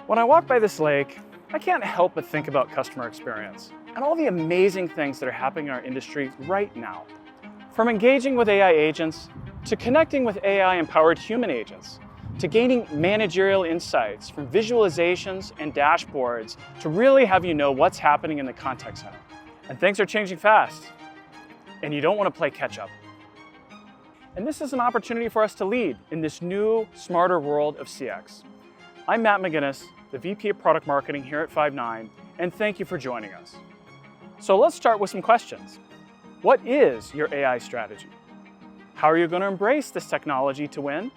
When I walk by this lake, I can't help but think about customer experience and all the amazing things that are happening in our industry right now. From engaging with AI agents, to connecting with AI-empowered human agents, to gaining managerial insights from visualizations and dashboards to really have you know what's happening in the contact center. And things are changing fast, and you don't want to play catch up. And this is an opportunity for us to lead in this new, smarter world of CX. I'm Matt McGinnis, the VP of Product Marketing here at Five9, and thank you for joining us. So let's start with some questions. What is your AI strategy? How are you going to embrace this technology to win?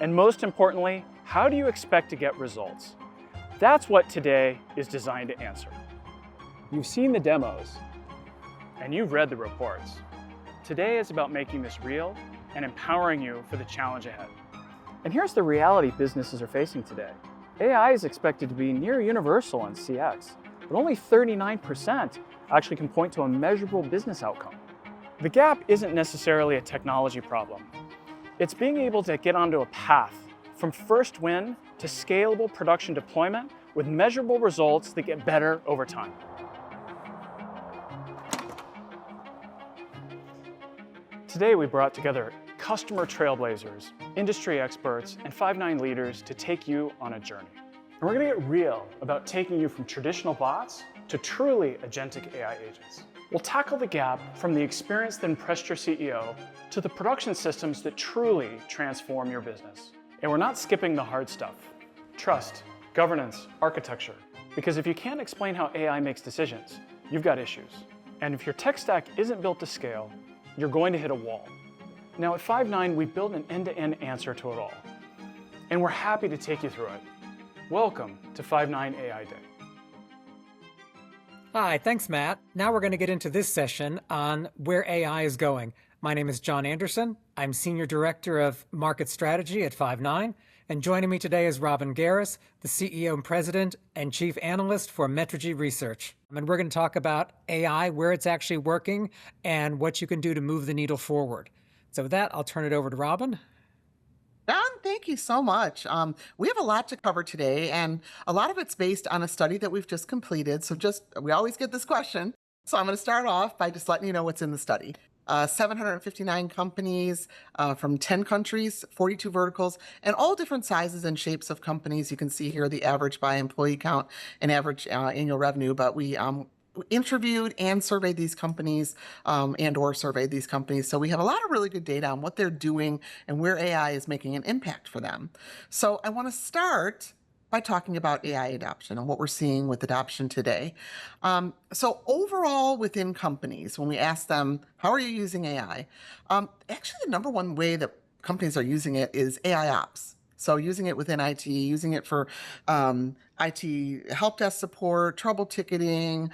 And most importantly, how do you expect to get results? That's what today is designed to answer. You've seen the demos, and you've read the reports. Today is about making this real and empowering you for the challenge ahead. And here's the reality businesses are facing today. AI is expected to be near universal in CX, but only 39% actually can point to a measurable business outcome. The gap isn't necessarily a technology problem. It's being able to get onto a path from first win to scalable production deployment with measurable results that get better over time. Today we brought together customer trailblazers, industry experts, and Five9 leaders to take you on a journey. And we're going to get real about taking you from traditional bots to truly agentic AI agents. We'll tackle the gap from the experience that impressed your CEO to the production systems that truly transform your business. And we're not skipping the hard stuff. Trust, governance, architecture. Because if you can't explain how AI makes decisions, you've got issues. And if your tech stack isn't built to scale, you're going to hit a wall. Now at Five9, we've built an end-to-end answer to it all. And we're happy to take you through it. Welcome to Five9 AI Day. Hi, thanks, Matt. Now we're going to get into this session on where AI is going. My name is John Anderson. I'm Senior Director of Market Strategy at Five9. And joining me today is Robin Garris, the CEO and President and Chief Analyst for Metrigy Research. And we're going to talk about AI, where it's actually working, and what you can do to move the needle forward. So with that, I'll turn it over to Robin. John, thank you so much. We have a lot to cover today, and a lot of it's based on a study that we've just completed. So we always get this question. So I'm going to start off by just letting you know what's in the study. 759 companies from 10 countries, 42 verticals, and all different sizes and shapes of companies. You can see here the average by employee count and average annual revenue, but we interviewed and surveyed these companies or surveyed these companies. So we have a lot of really good data on what they're doing and where AI is making an impact for them. So I want to start by talking about AI adoption and what we're seeing with adoption today. So overall within companies, when we ask them, how are you using AI? Actually, the number one way that companies are using it is AI ops. So using it within IT, using it for IT help desk support, trouble ticketing,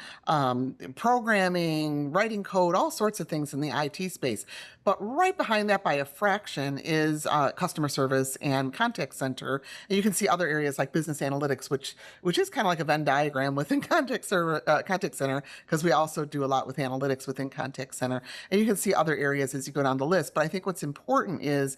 programming, writing code, all sorts of things in the IT space. But right behind that by a fraction is customer service and contact center. And you can see other areas like business analytics, which is kind of like a Venn diagram within contact center, because we also do a lot with analytics within contact center. And you can see other areas as you go down the list. But I think what's important is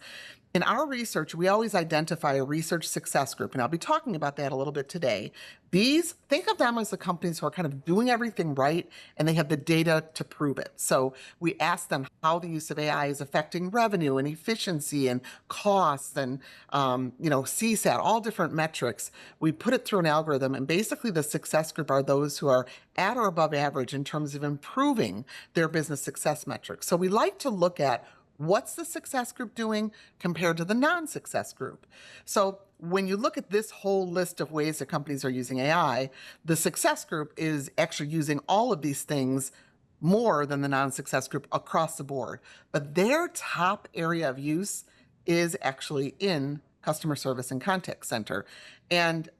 in our research, we always identify a research success group, and I'll be talking about that a little bit today. Think of them as the companies who are kind of doing everything right, and they have the data to prove it. So we ask them how the use of AI is affecting revenue and efficiency and costs and CSAT, all different metrics. We put it through an algorithm, and basically the success group are those who are at or above average in terms of improving their business success metrics. So we like to look at what's the success group doing compared to the non-success group. So when you look at this whole list of ways that companies are using AI, the success group is actually using all of these things more than the non-success group across the board. But their top area of use is actually in customer service and contact center. And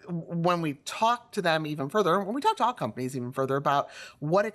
when we talk to them even further, when we talk to all companies even further about what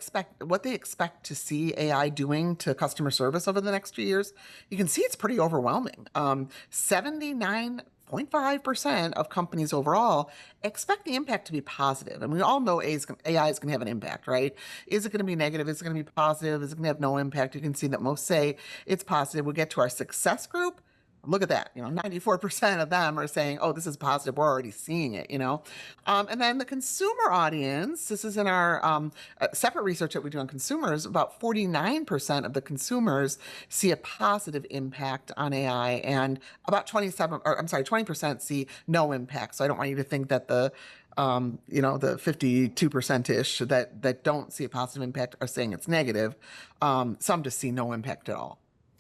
they expect to see AI doing to customer service over the next 2 years, you can see it's pretty overwhelming. 79.5% of companies overall expect the impact to be positive. And we all know AI is going to have an impact, right? Is it going to be negative? Is it going to be positive? Is it going to have no impact? You can see that most say it's positive. We get to our success group. look at that. 94% of them are saying, oh, this is positive. We're already seeing it. And then the consumer audience, this is in our separate research that we do on consumers, about 49% of the consumers see a positive impact on AI, and about 20% see no impact. So I don't want you to think that the 52%-ish that don't see a positive impact are saying it's negative. Some just see no impact at all.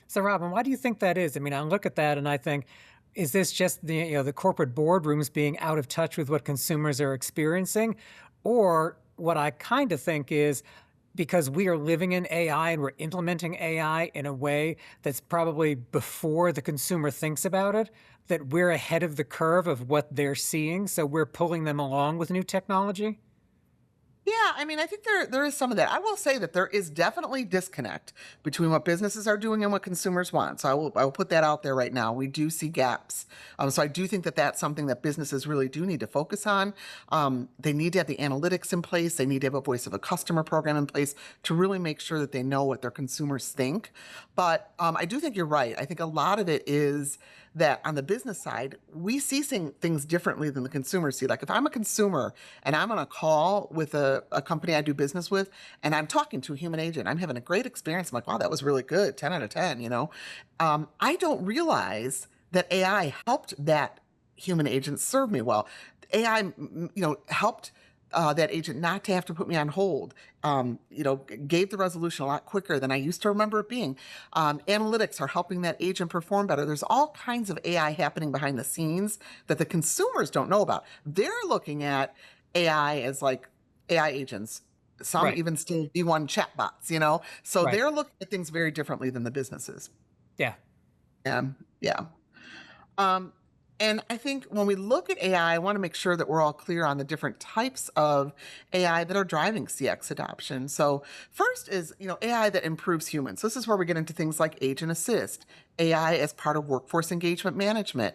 So, Robin, why do you think that is? I mean, I look at that and I think, is this just the corporate boardrooms being out of touch with what consumers are experiencing? Or what I kind of think is because we are living in AI and we're implementing AI in a way that's probably before the consumer thinks about it, that we're ahead of the curve of what they're seeing. So we're pulling them along with new technology? Yeah, I mean, I think there is some of that. I will say that there is definitely disconnect between what businesses are doing and what consumers want. So I will put that out there right now. We do see gaps. So I do think that that's something that businesses really do need to focus on. They need to have the analytics in place. They need to have a voice of a customer program in place to really make sure that they know what their consumers think. But I do think you're right. I think a lot of it is that on the business side, we see things differently than the consumers see. Like if I'm a consumer and I'm on a call with a company I do business with, and I'm talking to a human agent, I'm having a great experience. I'm like, wow, that was really good, 10 out of 10. I don't realize that AI helped that human agent serve me well. AI, helped that agent not to have to put me on hold. Gave the resolution a lot quicker than I used to remember it being. Analytics are helping that agent perform better. There's all kinds of AI happening behind the scenes that the consumers don't know about. They're looking at AI as like AI agents. Some Right. even still V1 chatbots. So Right. they're looking at things very differently than the businesses. Yeah. Yeah. Um, and I think when we look at AI, I want to make sure that we're all clear on the different types of AI that are driving CX adoption. So first is, AI that improves humans. So this is where we get into things like agent assist, AI as part of workforce engagement management.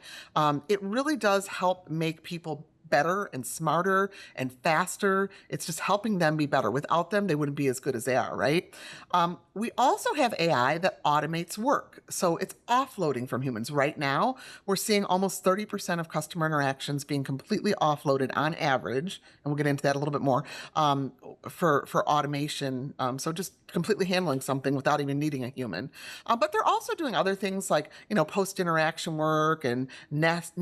It really does help make people better and smarter and faster. It's just helping them be better. Without them, they wouldn't be as good as they are, right? We also have AI that automates work. So it's offloading from humans. Right now, we're seeing almost 30% of customer interactions being completely offloaded on average. And we'll get into that a little bit more for automation. So just completely handling something without even needing a human. But they're also doing other things like, post-interaction work and next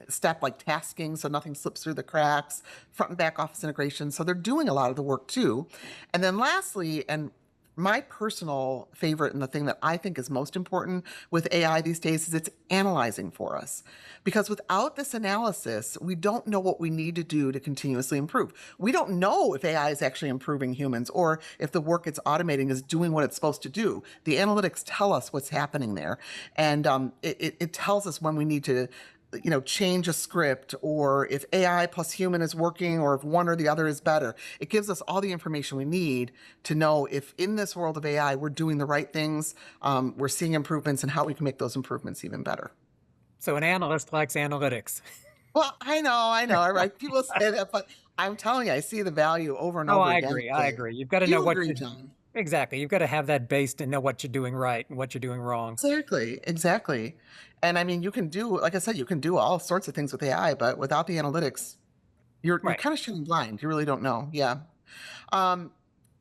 step like tasking so nothing slips through the cracks, front and back office integration. So they're doing a lot of the work too. And then lastly, and my personal favorite and the thing that I think is most important with AI these days is it's analyzing for us. Because without this analysis, we don't know what we need to do to continuously improve. We don't know if AI is actually improving humans or if the work it's automating is doing what it's supposed to do. The analytics tell us what's happening there. And it tells us when we need to change a script, or if AI plus human is working, or if one or the other is better. It gives us all the information we need to know if in this world of AI, we're doing the right things, we're seeing improvements, and how we can make those improvements even better. So an analyst likes analytics. Well, I know, right? People say that, but I'm telling you, I see the value over and Oh, over I again. agree. I agree. You've got to Do know you what agree, you John? exactly. You've got to have that base to know what you're doing right and what you're doing wrong. Exactly. And I mean, you can do, like I said, you can do all sorts of things with AI, but without the analytics, you're Right. kind of shooting blind. You really don't know. Yeah. Um,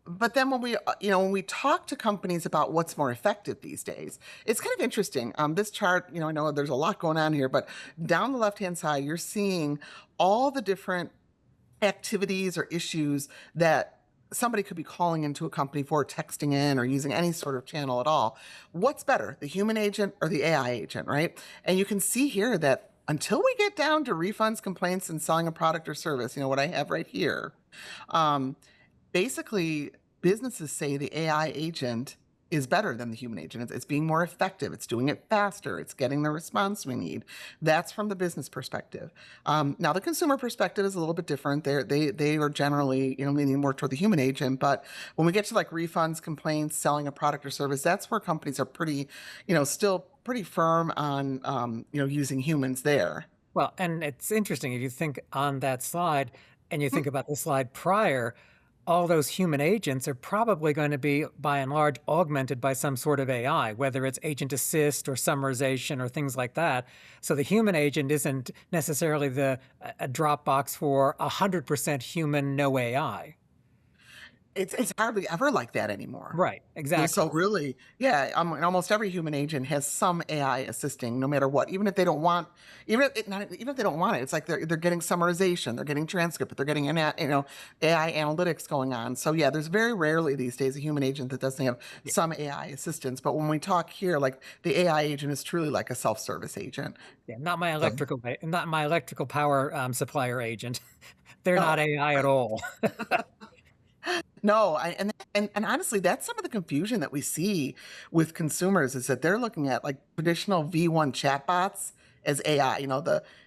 but then when we talk to companies about what's more effective these days, it's kind of interesting. This chart, I know there's a lot going on here, but down the left-hand side, you're seeing all the different activities or issues that somebody could be calling into a company for, texting in or using any sort of channel at all. What's better, the human agent or the AI agent, right? And you can see here that until we get down to refunds, complaints, and selling a product or service, what I have right here, um, basically businesses say the AI agent is better than the human agent. It's being more effective. It's doing it faster. It's getting the response we need. That's from the business perspective. Now, the consumer perspective is a little bit different. They are generally leaning more toward the human agent. But when we get to like refunds, complaints, selling a product or service, that's where companies are pretty, still pretty firm on using humans there. Well, and it's interesting if you think on that slide and you think about the slide prior, all those human agents are probably going to be, by and large, augmented by some sort of AI, whether it's agent assist or summarization or things like that. So the human agent isn't necessarily a Dropbox for 100% human, no AI. It's hardly ever like that anymore. Right, exactly. So really, yeah, almost every human agent has some AI assisting, no matter what. Even if they don't want, even if they don't want it, it's like they're getting summarization, they're getting transcript, they're getting AI analytics going on. So yeah, there's very rarely these days a human agent that doesn't have Yeah. some AI assistance. But when we talk here, like the AI agent is truly like a self-service agent. Yeah, So not my electrical power supplier agent. They're not no. AI at all. No, and honestly, that's some of the confusion that we see with consumers is that they're looking at like traditional V1 chatbots as AI.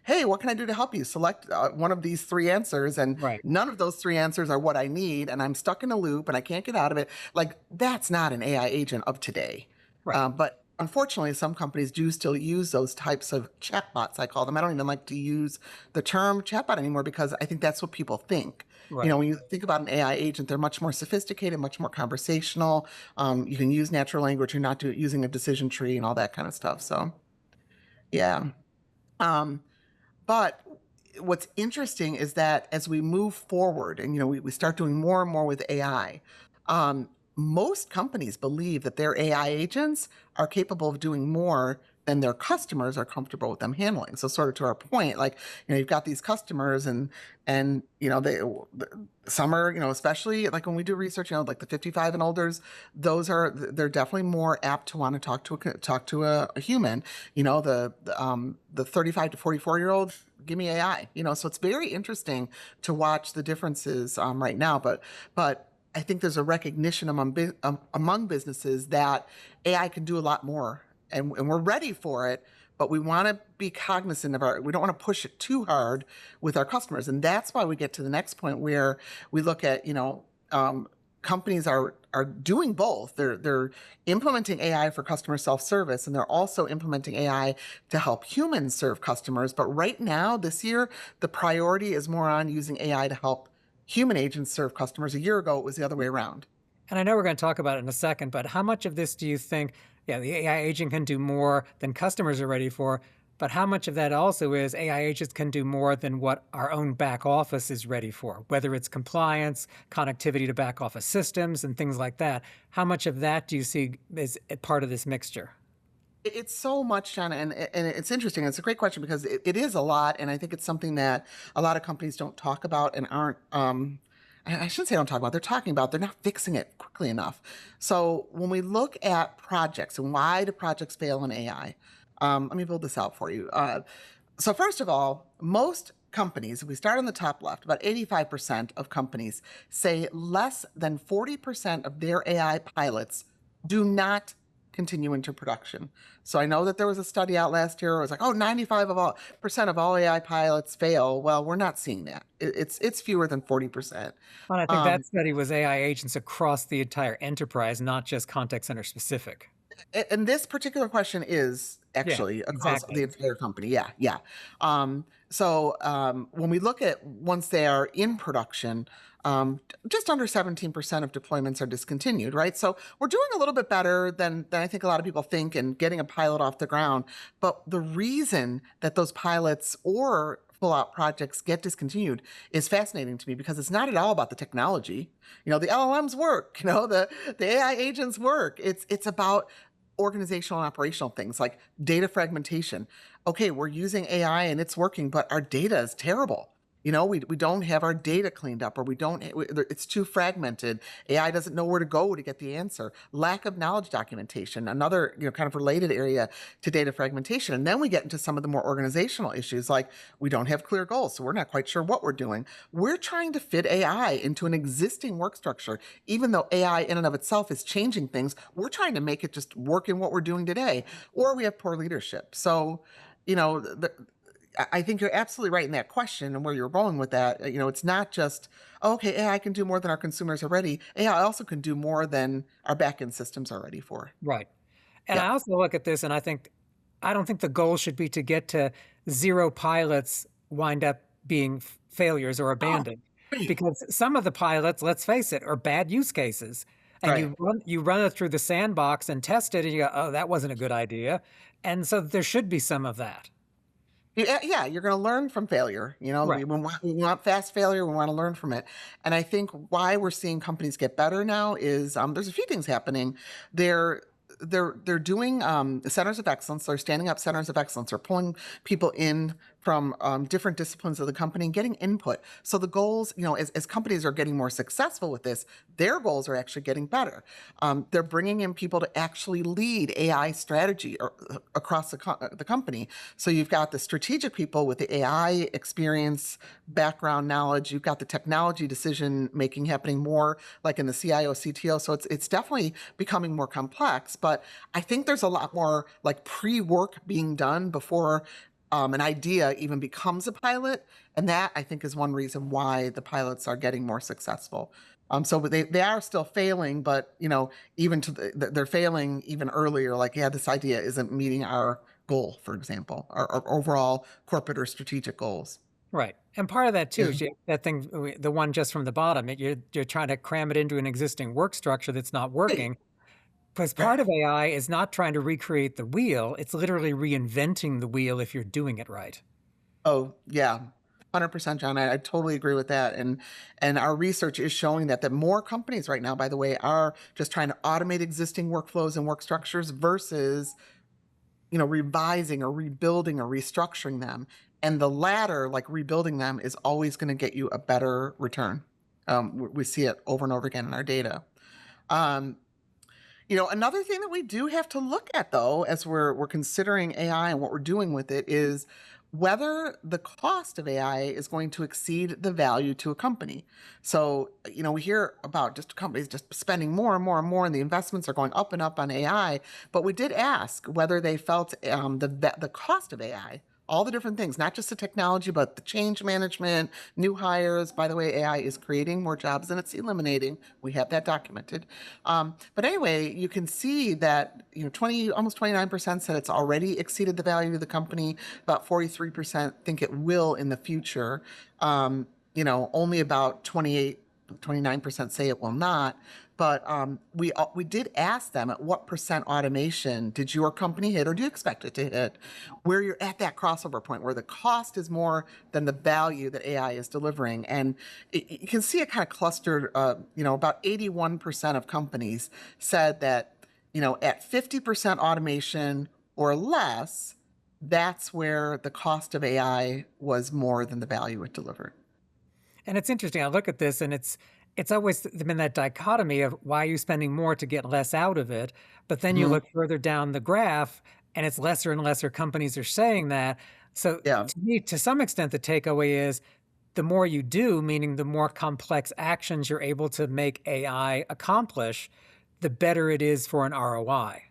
Hey, what can I do to help you? Select one of these three answers, and Right, none of those three answers are what I need, and I'm stuck in a loop and I can't get out of it. Like that's not an AI agent of today. right, But unfortunately, some companies do still use those types of chatbots. I call them. I don't even like to use the term chatbot anymore because I think that's what people think. right. When you think about an AI agent, they're much more sophisticated, much more conversational. You can use natural language. You're not using a decision tree and all that kind of stuff. So, yeah. Um, but what's interesting is that as we move forward and we start doing more and more with AI, most companies believe that their AI agents are capable of doing more than their customers are comfortable with them handling. So sort of to our point, like, you've got these customers and some are, especially like when we do research, like the 55 and olders, they're definitely more apt to want to talk to a human. The 35 to 44-year-old, give me AI. So it's very interesting to watch the differences right now. But I think there's a recognition among businesses that AI can do a lot more, and we're ready for it. But we want to be cognizant we don't want to push it too hard with our customers, and that's why we get to the next point where we look at companies are doing both. They're implementing AI for customer self-service, and they're also implementing AI to help humans serve customers. But right now, this year, the priority is more on using AI to help human agents serve customers. A year ago, it was the other way around. And I know we're going to talk about it in a second, but how much of this do you think, yeah, the AI agent can do more than customers are ready for, but how much of that also is AI agents can do more than what our own back office is ready for, whether it's compliance, connectivity to back office systems, and things like that? How much of that do you see is part of this mixture? It's so much, John, and it's interesting. It's a great question because it is a lot, and I think it's something that a lot of companies don't talk about and aren't. I shouldn't say don't talk about. They're talking about. They're not fixing it quickly enough. So when we look at projects and why do projects fail in AI, let me build this out for you. So first of all, most companies, if we start on the top left, about 85% of companies say less than 40% of their AI pilots do not continue into production. So I know that there was a study out last year where it was like, oh, 95% of all AI pilots fail. Well, we're not seeing that. It's fewer than 40%. Well, I think Um, that study was AI agents across the entire enterprise, not just contact center specific. and this particular question is Yeah, actually across the exactly. entire company. Yeah, yeah. When we look at once they are in production, just under 17% of deployments are discontinued, right? So we're doing a little bit better than I think a lot of people think in getting a pilot off the ground. But the reason that those pilots or full out projects get discontinued is fascinating to me because it's not at all about the technology. The LLMs work, the AI agents work. It's about organizational and operational things like data fragmentation. Okay, we're using AI and it's working, but our data is terrible. We don't have our data cleaned up, or it's too fragmented. AI doesn't know where to go to get the answer. Lack of knowledge documentation, another, kind of related area to data fragmentation. And then we get into some of the more organizational issues, like we don't have clear goals, so we're not quite sure what we're doing. We're trying to fit AI into an existing work structure. Even though AI in and of itself is changing things, we're trying to make it just work in what we're doing today, or we have poor leadership. So, I think you're absolutely right in that question and where you're going with that. It's not just, oh, okay, AI can do more than our consumers are ready. AI also can do more than our backend systems are ready for. Right. And I Yeah. also look at this and I don't think the goal should be to get to zero pilots wind up being failures or Oh, abandoned. because some of the pilots, let's face it, are bad use cases. And Right. you run it through the sandbox and test it, and you go, oh, that wasn't a good idea. And so there should be some of that. Yeah, you're going to learn from failure. Right. We want fast failure. We want to learn from it. And I think why we're seeing companies get better now is there's a few things happening. They're they're doing centers of excellence. They're standing up centers of excellence. They're pulling people in from different disciplines of the company and getting input. So the goals, as companies are getting more successful with this, their goals are actually getting better. They're bringing in people to actually lead AI strategy across the company. So you've got the strategic people with the AI experience, background knowledge. You've got the technology decision making happening more like in the CIO, CTO. So it's definitely becoming more complex. But I think there's a lot more like pre-work being done before an idea even becomes a pilot. And that I think is one reason why the pilots are getting more successful. So they are still failing, but even they're failing even earlier. Like, yeah, this idea isn't meeting our goal, for example, our overall corporate or strategic goals. Right. And part of that too Yeah. is that thing, the one just from the bottom, you're trying to cram it into an existing work structure that's not Right. working. Because part Right. of AI is not trying to recreate the wheel, it's literally reinventing the wheel if you're doing it right. Oh, yeah. 100%, John. I totally agree with that. And our research is showing that more companies right now, by the way, are just trying to automate existing workflows and work structures versus revising or rebuilding or restructuring them. And the latter, like rebuilding them, is always going to get you a better return. We see it over and over again in our data. Um, Another thing that we do have to look at, though, as we're considering AI and what we're doing with it, is whether the cost of AI is going to exceed the value to a company. So, we hear about just companies just spending more and more and more, and the investments are going up and up on AI. But we did ask whether they felt the cost of AI, all the different things, not just the technology, but the change management, new hires. By the way, AI is creating more jobs than it's eliminating. We have that documented. But anyway, you can see that almost 29% said it's already exceeded the value of the company. About 43% think it will in the future. Only about 29% say it will not. But we did ask them, at what percent automation did your company hit, or do you expect it to hit, where you're at that crossover point where the cost is more than the value that AI is delivering. And you can see it kind of clustered. About 81% of companies said that at 50% automation or less, that's where the cost of AI was more than the value it delivered. And it's interesting. I look at this and it's always been that dichotomy of why are you spending more to get less out of it? But then you Mhm. look further down the graph and it's lesser and lesser companies are saying that. So Yeah. to me, to some extent, the takeaway is the more you do, meaning the more complex actions you're able to make AI accomplish, the better it is for an ROI.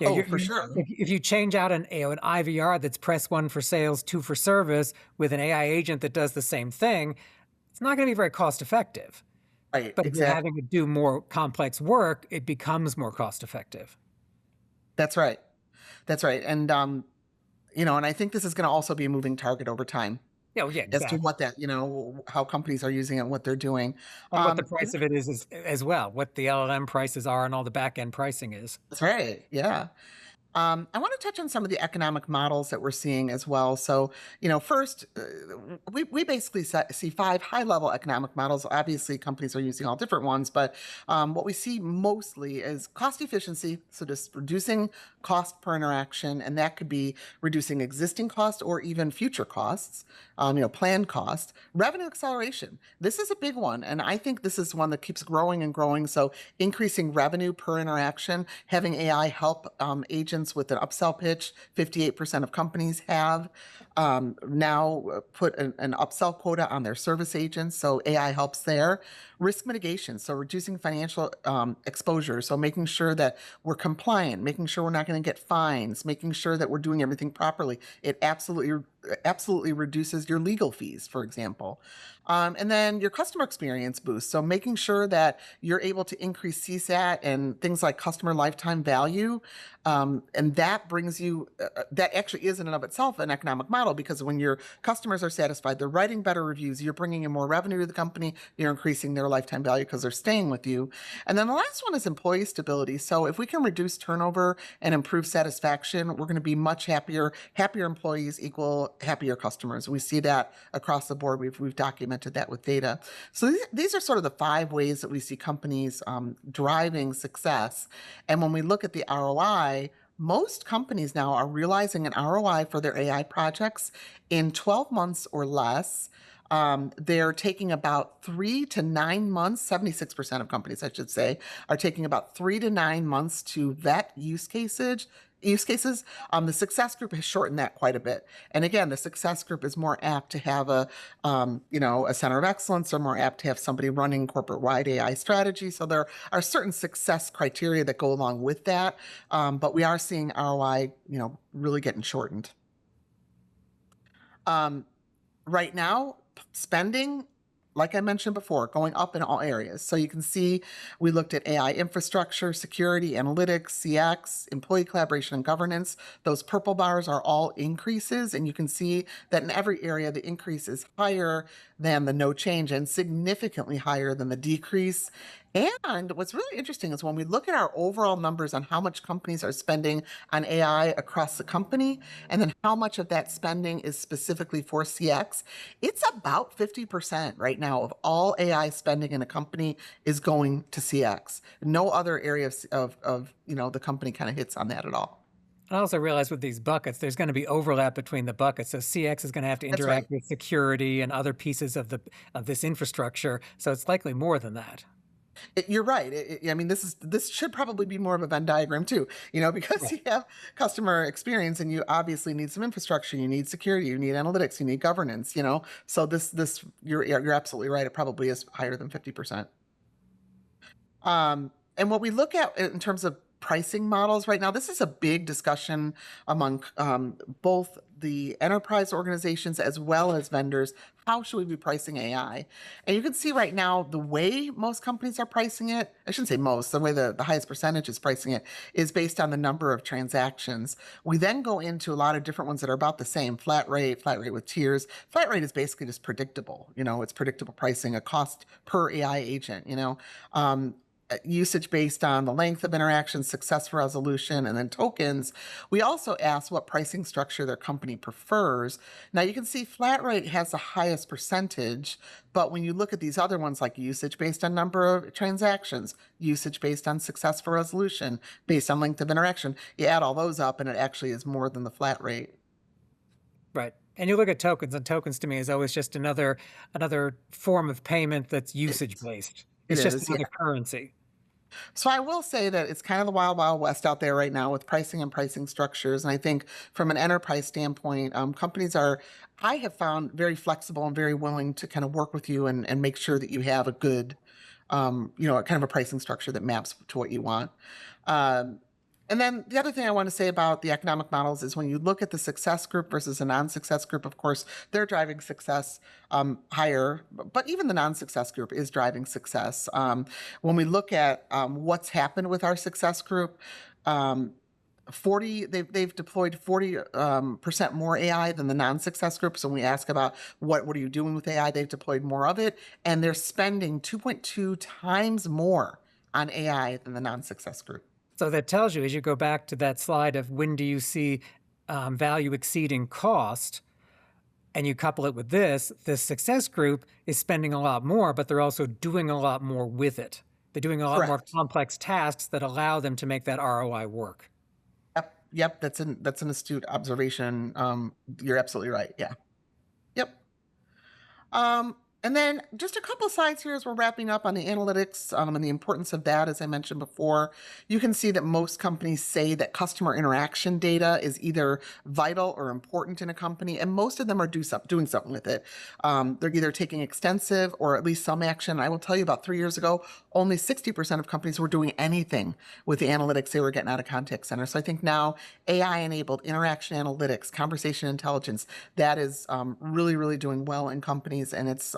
Yeah, Oh, for sure. if you change out an IVR that's press one for sales, two for service with an AI agent that does the same thing, it's not going to be very cost effective. Right. But if you're Exactly. having to do more complex work, it becomes more cost effective. That's right. That's right. And I think this is going to also be a moving target over time Yeah, well, yeah, as to exactly. what how companies are using it and what they're doing. And what the And price of it is as well, what the LLM prices are and all the back end pricing is. that's right. Yeah. I want to touch on some of the economic models that we're seeing as well. So, first, we basically see five high level economic models. Obviously, companies are using all different ones, but what we see mostly is cost efficiency. So, just reducing cost per interaction, and that could be reducing existing cost or even future costs, planned cost. Revenue acceleration. This is a big one, and I think this is one that keeps growing and growing. So, increasing revenue per interaction, having AI help agents with an upsell pitch. 58% of companies have now put an upsell quota on their service agents. So AI helps there. Risk mitigation. So reducing financial exposure. So making sure that we're compliant, making sure we're not going to get fines, making sure that we're doing everything properly. It absolutely absolutely reduces your legal fees, for example. And then your customer experience boost. So making sure that you're able to increase CSAT and things like customer lifetime value. And that brings you, that actually is in and of itself an economic model, because when your customers are satisfied, they're writing better reviews, you're bringing in more revenue to the company, you're increasing their lifetime value because they're staying with you. And then the last one is employee stability. So if we can reduce turnover and improve satisfaction, we're going to be much happier. Happier employees equal happier customers. We see that across the board. We've documented that with data. So these are sort of the 5 ways that we see companies driving success. And when we look at the ROI, most companies now are realizing an ROI for their AI projects in 12 months or less. They're taking about 3 to 9 months, 76% of companies, I should say, are taking about 3 to 9 months to vet use cases. The success group has shortened that quite a bit. And again, the success group is more apt to have a center of excellence, or more apt to have somebody running corporate-wide AI strategy. So there are certain success criteria that go along with that. But we are seeing ROI, really getting shortened. Right now, spending, like I mentioned before, going up in all areas. So you can see we looked at AI infrastructure, security, analytics, CX, employee collaboration, and governance. Those purple bars are all increases, and you can see that in every area, the increase is higher than the no change and significantly higher than the decrease. And what's really interesting is when we look at our overall numbers on how much companies are spending on AI across the company, and then how much of that spending is specifically for CX, it's about 50% right now of all AI spending in a company is going to CX. No other area of the company kind of hits on that at all. I also realize with these buckets, there's going to be overlap between the buckets. So CX is going to have to That's right. interact with security and other pieces of this infrastructure. So it's likely more than that. You're right. I mean, this should probably be more of a Venn diagram too, because Right. you have customer experience and you obviously need some infrastructure, you need security, you need analytics, you need governance, So you're absolutely right. It probably is higher than 50%. And what we look at in terms of pricing models right now, this is a big discussion among both the enterprise organizations as well as vendors. How should we be pricing AI? And you can see right now the way most companies are pricing it, I shouldn't say most, the way the highest percentage is pricing it is based on the number of transactions. We then go into a lot of different ones that are about the same: flat rate with tiers. Flat rate is basically just predictable. It's predictable pricing, a cost per AI agent. Usage based on the length of interaction, success resolution, and then tokens. We also ask what pricing structure their company prefers. Now you can see flat rate has the highest percentage, but when you look at these other ones like usage based on number of transactions, usage based on successful resolution, based on length of interaction, you add all those up and it actually is more than the flat rate. Right. And you look at tokens, and tokens to me is always just another form of payment that's usage based. It It's just is, yeah. another currency. So I will say that it's kind of the wild, wild west out there right now with pricing and pricing structures. And I think from an enterprise standpoint, companies are, I have found, very flexible and very willing to kind of work with you and make sure that you have a good, kind of a pricing structure that maps to what you want. And then the other thing I want to say about the economic models is when you look at the success group versus a non-success group, of course, they're driving success higher, but even the non-success group is driving success. When we look at what's happened with our success group, 40 they've deployed 40% more AI than the non-success group. So when we ask about what are you doing with AI, they've deployed more of it, and they're spending 2.2 times more on AI than the non-success group. So that tells you, as you go back to that slide of when do you see value exceeding cost, and you couple it with this, the success group is spending a lot more, but they're also doing a lot more with it. They're doing a lot more Correct. complex tasks that allow them to make that ROI work. Yep, that's an astute observation. You're absolutely right. Yeah. Yep. And then just a couple slides here as we're wrapping up on the analytics and the importance of that, as I mentioned before. You can see that most companies say that customer interaction data is either vital or important in a company, and most of them are doing something with it. They're either taking extensive or at least some action. I will tell you, about 3 years ago, only 60% of companies were doing anything with the analytics they were getting out of contact center. So I think now AI-enabled interaction analytics, conversation intelligence, that is really, really doing well in companies, and it's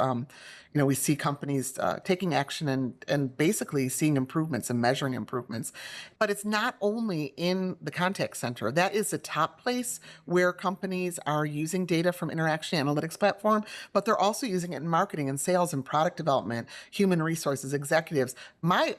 we see companies taking action and basically seeing improvements and measuring improvements. But it's not only in the contact center. That is the top place where companies are using data from interaction analytics platform, but they're also using it in marketing and sales and product development, human resources, executives. My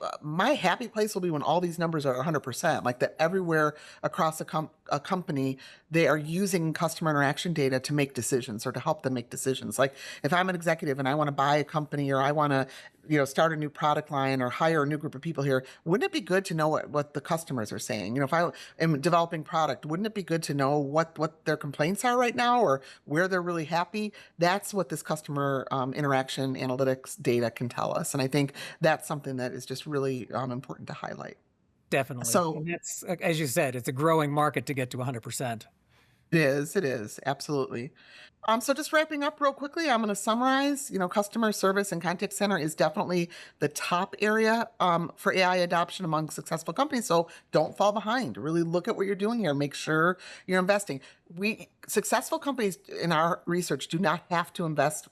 happy place will be when all these numbers are 100%, like that everywhere across a company, they are using customer interaction data to make decisions or to help them make decisions. Like if I'm an executive and I want to buy a company or I want to start a new product line or hire a new group of people here, wouldn't it be good to know what the customers are saying? If I am developing product, wouldn't it be good to know what their complaints are right now or where they're really happy? That's what this customer interaction analytics data can tell us. And I think that's something that is just really important to highlight. Definitely. So And that's, as you said, it's a growing market to get to 100%. it is, absolutely. So just wrapping up real quickly, I'm going to summarize, customer service and contact center is definitely the top area for AI adoption among successful companies. So don't fall behind. Really look at what you're doing here. Make sure you're investing. Successful companies in our research do not have to invest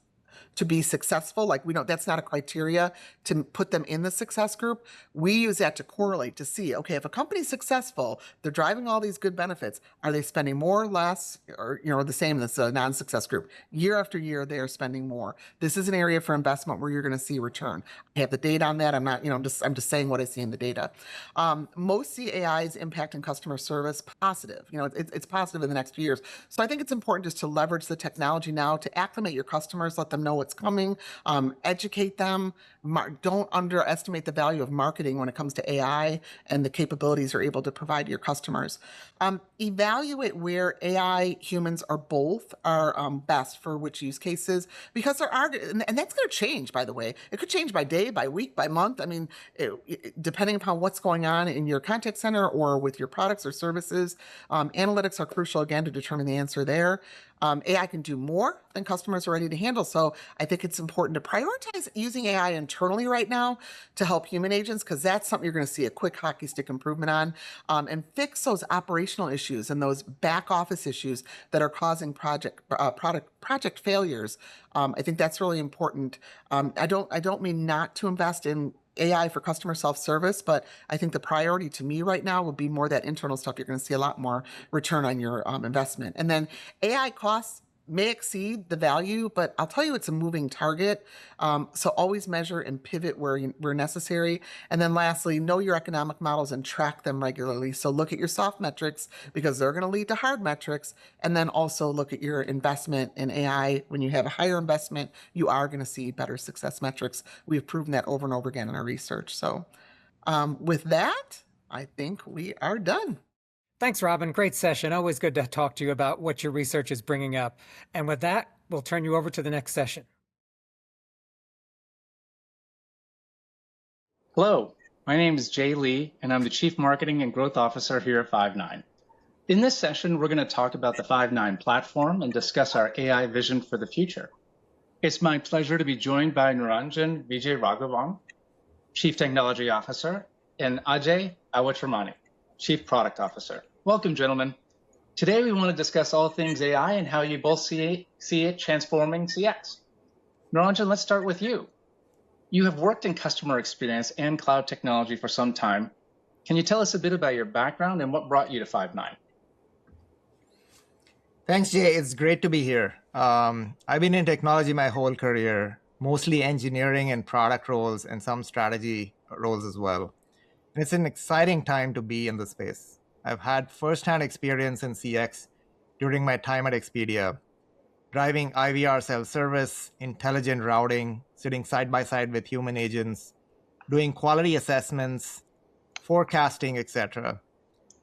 to be successful. Like that's not a criteria to put them in the success group. We use that to correlate to see, okay, if a company's successful, they're driving all these good benefits. Are they spending more, less, or the same as a non-success group? Year after year, they are spending more. This is an area for investment where you're going to see return. I have the data on that. I'm not, I'm just saying what I see in the data. Most CAI's impact in customer service positive. It's positive in the next few years. So I think it's important just to leverage the technology now to acclimate your customers, let them know what's coming, educate them. Don't underestimate the value of marketing when it comes to AI and the capabilities you're able to provide your customers. Evaluate where AI humans or both are best for which use cases, because there are, and that's going to change, by the way. It could change by day, by week, by month. I mean, depending upon what's going on in your contact center or with your products or services. Analytics are crucial, again, to determine the answer there. AI can do more than customers are ready to handle. So I think it's important to prioritize using AI internally right now to help human agents, because that's something you're going to see a quick hockey stick improvement on, and fix those operational issues and those back office issues that are causing project failures. I think that's really important. I don't mean not to invest in AI for customer self-service, but I think the priority to me right now would be more that internal stuff. You're going to see a lot more return on your investment. And then AI costs may exceed the value, but I'll tell you it's a moving target. So always measure and pivot where necessary. And then lastly, know your economic models and track them regularly. So look at your soft metrics because they're going to lead to hard metrics. And then also look at your investment in AI. When you have a higher investment, you are going to see better success metrics. We've proven that over and over again in our research. So with that, I think we are done. Thanks, Robin. Great session. Always good to talk to you about what your research is bringing up. And with that, we'll turn you over to the next session. Hello, my name is Jay Lee, and I'm the Chief Marketing and Growth Officer here at Five9. In this session, we're going to talk about the Five9 platform and discuss our AI vision for the future. It's my pleasure to be joined by Niranjan Vijay-Raghavan, Chief Technology Officer, and Ajay Awatramani, Chief Product Officer. Welcome, gentlemen. Today, we want to discuss all things AI and how you both see it transforming CX. Niranjan, let's start with you. You have worked in customer experience and cloud technology for some time. Can you tell us a bit about your background and what brought you to Five9? Thanks, Jay. It's great to be here. I've been in technology my whole career, mostly engineering and product roles and some strategy roles as well. And it's an exciting time to be in the space. I've had firsthand experience in CX during my time at Expedia, driving IVR self-service, intelligent routing, sitting side by side with human agents, doing quality assessments, forecasting, etc.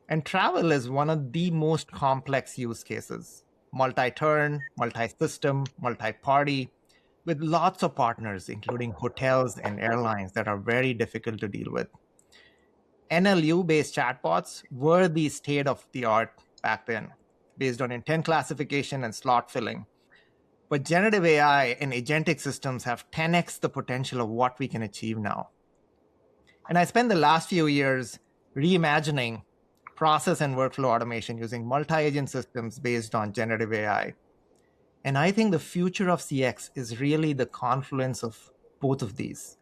And travel is one of the most complex use cases. Multi-turn, multi-system, multi-party. with lots of partners, including hotels and airlines that are very difficult to deal with. NLU-based chatbots were the state of the art back then, based on intent classification and slot filling. But generative AI and agentic systems have 10x the potential of what we can achieve now. And I spent the last few years reimagining process and workflow automation using multi-agent systems based on generative AI. And I think the future of CX is really the confluence of both of these.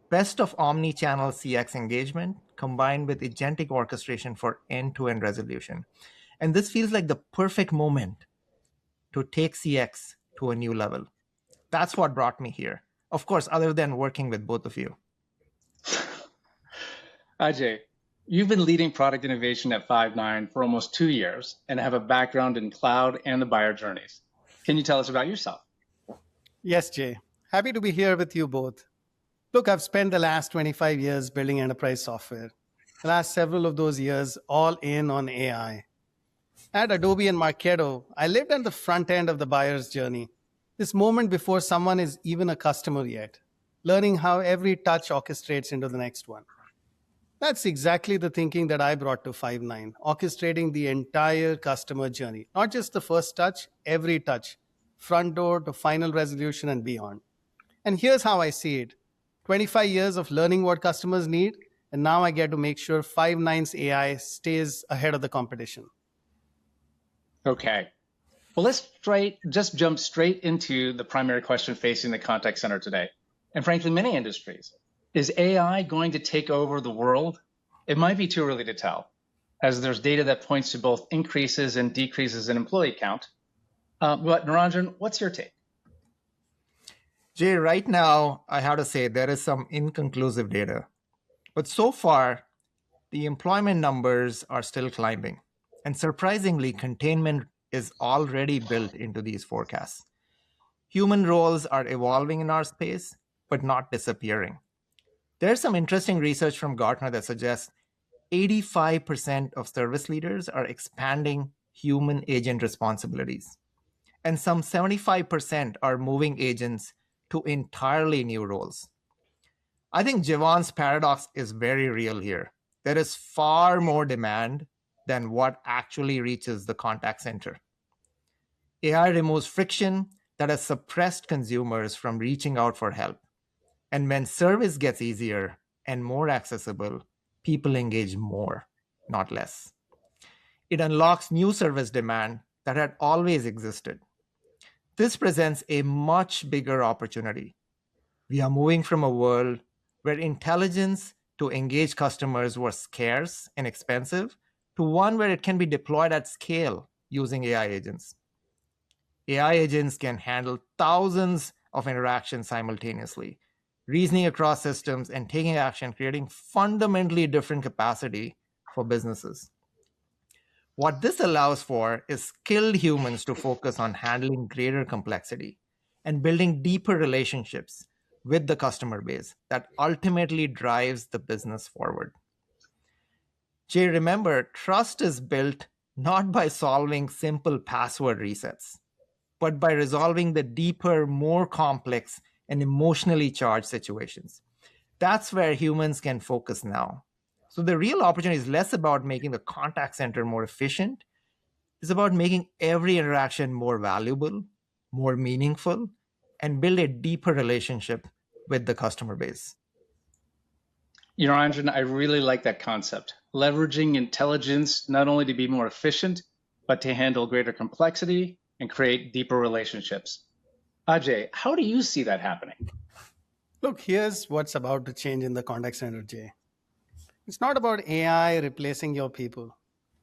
Best of omni-channel CX engagement combined with agentic orchestration for end-to-end resolution. And this feels like the perfect moment to take CX to a new level. That's what brought me here. Of course, other than working with both of you. Ajay, you've been leading product innovation at Five9 for almost 2 years and have a background in cloud and the buyer journeys. Can you tell us about yourself? Yes, Jay. Happy to be here with you both. Look, I've spent the last 25 years building enterprise software. The last several of those years all in on AI. At Adobe and Marketo, I lived at the front end of the buyer's journey, this moment before someone is even a customer yet, learning how every touch orchestrates into the next one. That's exactly the thinking that I brought to Five9, orchestrating the entire customer journey, not just the first touch, every touch, front door to final resolution and beyond. And here's how I see it. 25 years of learning what customers need, and now I get to make sure Five9's AI stays ahead of the competition. Okay. Well, let's just jump straight into the primary question facing the contact center today, and frankly, many industries. Is AI going to take over the world? It might be too early to tell, as there's data that points to both increases and decreases in employee count. But Niranjan, what's your take? Jay, right now, I have to say there is some inconclusive data. But so far, the employment numbers are still climbing. And surprisingly, containment is already built into these forecasts. Human roles are evolving in our space, but not disappearing. There's some interesting research from Gartner that suggests 85% of service leaders are expanding human agent responsibilities. And some 75% are moving agents to entirely new roles. I think Javon's paradox is very real here. There is far more demand than what actually reaches the contact center. AI removes friction that has suppressed consumers from reaching out for help. And when service gets easier and more accessible, people engage more, not less. It unlocks new service demand that had always existed. This presents a much bigger opportunity. We are moving from a world where intelligence to engage customers was scarce and expensive to one where it can be deployed at scale using AI agents. AI agents can handle thousands of interactions simultaneously, reasoning across systems and taking action, creating fundamentally different capacity for businesses. What this allows for is skilled humans to focus on handling greater complexity and building deeper relationships with the customer base that ultimately drives the business forward. Jay, remember, trust is built not by solving simple password resets, but by resolving the deeper, more complex, and emotionally charged situations. That's where humans can focus now. So the real opportunity is less about making the contact center more efficient. It's about making every interaction more valuable, more meaningful, and build a deeper relationship with the customer base. Niranjan, I really like that concept. Leveraging intelligence not only to be more efficient, but to handle greater complexity and create deeper relationships. Ajay, how do you see that happening? Look, here's what's about to change in the contact center, Jay. It's not about AI replacing your people.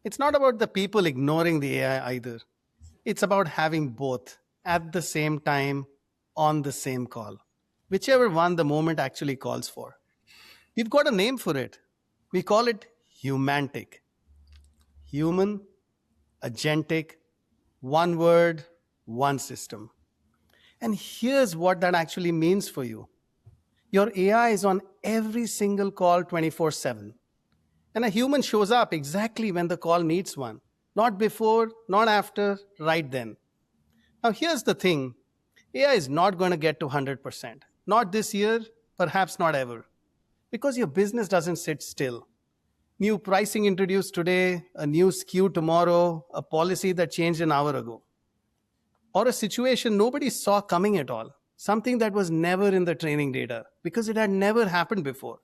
It's not about the people ignoring the AI either. It's about having both at the same time on the same call, whichever one the moment actually calls for. We've got a name for it. We call it humantic. Human, agentic, one word, one system. And here's what that actually means for you. Your AI is on every single call 24/7. And a human shows up exactly when the call needs one. Not before, not after, right then. Now, here's the thing. AI is not going to get to 100%. Not this year, perhaps not ever. Because your business doesn't sit still. New pricing introduced today, a new SKU tomorrow, a policy that changed an hour ago. Or a situation nobody saw coming at all. Something that was never in the training data because it had never happened before.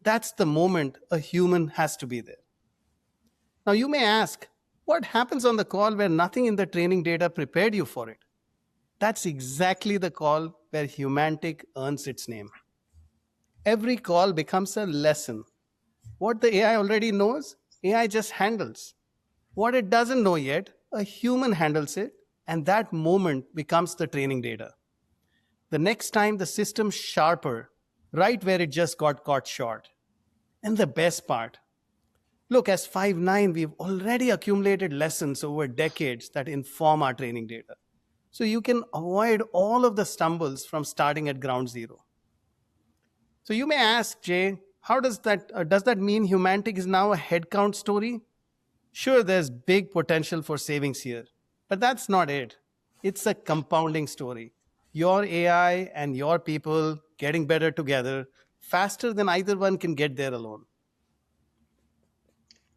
That's the moment a human has to be there. Now you may ask, what happens on the call where nothing in the training data prepared you for it? That's exactly the call where Humantic earns its name. Every call becomes a lesson. What the AI already knows, AI just handles. What it doesn't know yet, a human handles it, and that moment becomes the training data. The next time the system's sharper, right where it just got caught short. And the best part, look, as Five9, we've already accumulated lessons over decades that inform our training data. So you can avoid all of the stumbles from starting at ground zero. So you may ask, Jay, how does that mean Humantic is now a headcount story? Sure, there's big potential for savings here, but that's not it. It's a compounding story. Your AI and your people getting better together faster than either one can get there alone.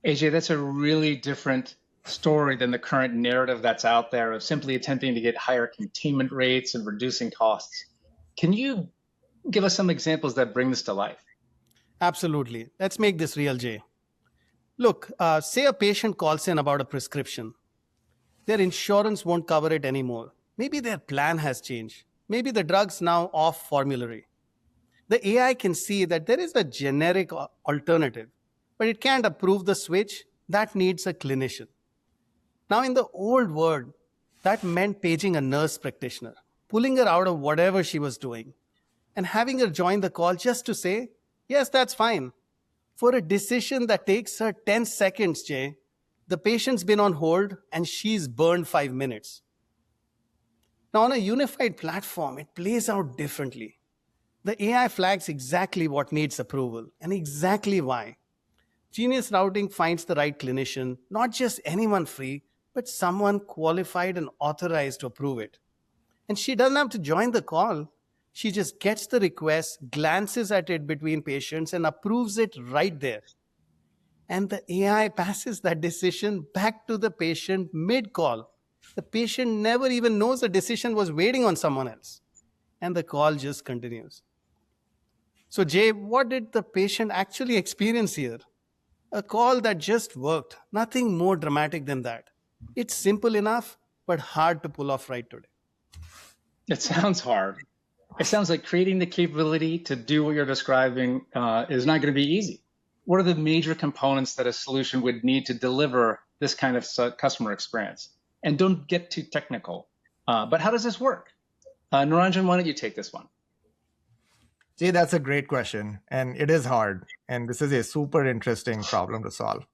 AJ, that's a really different story than the current narrative that's out there of simply attempting to get higher containment rates and reducing costs. Can you give us some examples that bring this to life? Absolutely. Let's make this real, Jay. Look, say a patient calls in about a prescription. Their insurance won't cover it anymore. Maybe their plan has changed. Maybe the drug's now off formulary. The AI can see that there is a generic alternative, but it can't approve the switch. That needs a clinician. Now, in the old world, that meant paging a nurse practitioner, pulling her out of whatever she was doing, and having her join the call just to say, yes, that's fine. For a decision that takes her 10 seconds, Jay, the patient's been on hold and she's burned 5 minutes. Now, on a unified platform, it plays out differently. The AI flags exactly what needs approval and exactly why. Genius routing finds the right clinician, not just anyone free, but someone qualified and authorized to approve it. And she doesn't have to join the call. She just gets the request, glances at it between patients, and approves it right there. And the AI passes that decision back to the patient mid-call. The patient never even knows the decision was waiting on someone else. And the call just continues. So, Jay, what did the patient actually experience here? A call that just worked. Nothing more dramatic than that. It's simple enough, but hard to pull off right today. It sounds hard. It sounds like creating the capability to do what you're describing is not going to be easy. What are the major components that a solution would need to deliver this kind of customer experience? And don't get too technical. But how does this work? Naranjan, why don't you take this one? Jay, that's a great question. And it is hard. And this is a super interesting problem to solve.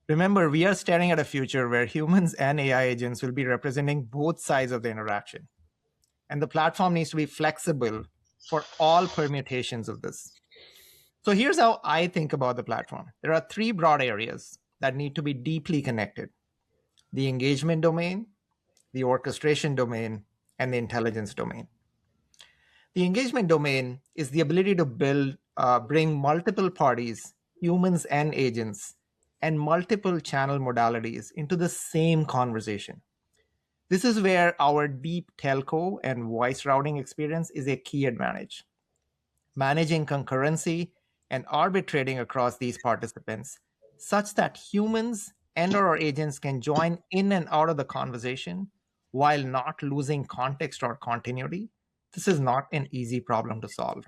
Remember, we are staring at a future where humans and AI agents will be representing both sides of the interaction. And the platform needs to be flexible for all permutations of this. So here's how I think about the platform. There are 3 broad areas that need to be deeply connected: the engagement domain, the orchestration domain, and the intelligence domain. The engagement domain is the ability to bring multiple parties, humans and agents, and multiple channel modalities into the same conversation. This is where our deep telco and voice routing experience is a key advantage. Managing concurrency and arbitrating across these participants such that humans and our agents can join in and out of the conversation while not losing context or continuity. This is not an easy problem to solve,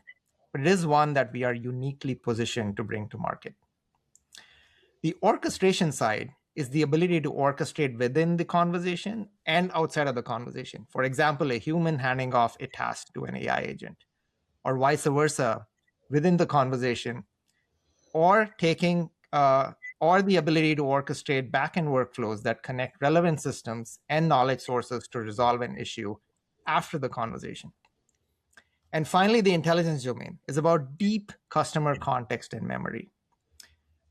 but it is one that we are uniquely positioned to bring to market. The orchestration side is the ability to orchestrate within the conversation and outside of the conversation. For example, a human handing off a task to an AI agent, or vice versa, within the conversation, or or the ability to orchestrate backend workflows that connect relevant systems and knowledge sources to resolve an issue after the conversation. And finally, the intelligence domain is about deep customer context and memory,